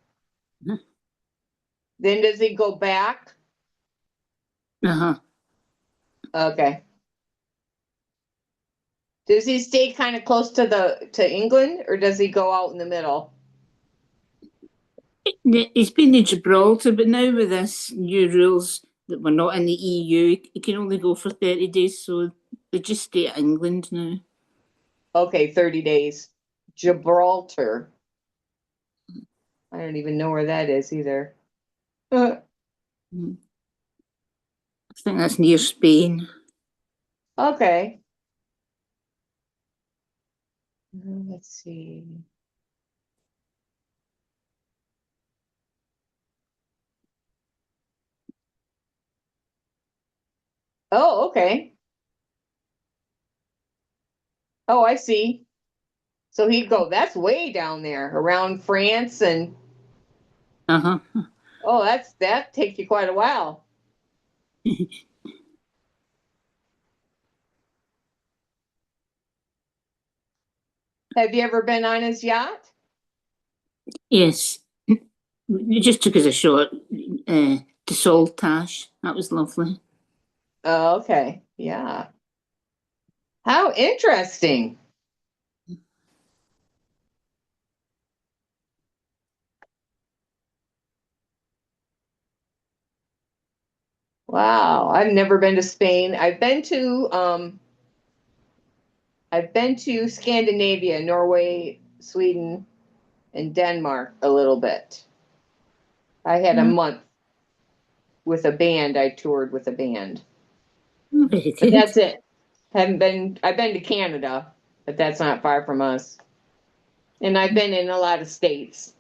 Then does he go back? Uh-huh. Okay. Does he stay kind of close to England, or does he go out in the middle? He's been in Gibraltar, but now with this new rules that we're not in the EU, he can only go for 30 days, so they just stay at England now. Okay, 30 days. Gibraltar. I don't even know where that is either. I think that's near Spain. Okay. Let's see. Oh, okay. Oh, I see. So he'd go, that's way down there around France and Uh-huh. oh, that takes you quite a while. Have you ever been on his yacht? Yes. We just took us a short to Saltash. That was lovely. Oh, okay. Yeah. How interesting. Wow. I've never been to Spain. I've been to Scandinavia, Norway, Sweden, and Denmark a little bit. I had a month with a band. I toured with a band. Very But good. that's it. I've been to Canada, but that's not far from us. And I've been in a lot of states.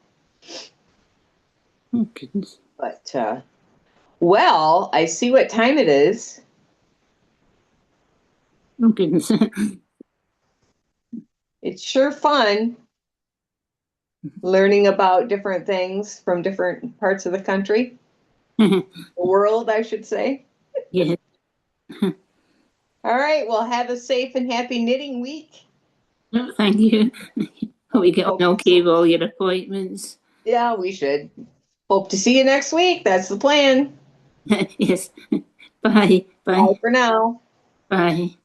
Oh, goodness. But well, I see what time it is. Oh, goodness. It's sure fun learning about different things from different parts of the country, world, I should say. Yeah. All right, well, have a safe and happy knitting week. Oh, thank you. Hope you get on okay with all your appointments. Yeah, we should. Hope to see you next week. That's the plan. Yes. Bye. Bye. Bye for now. Bye.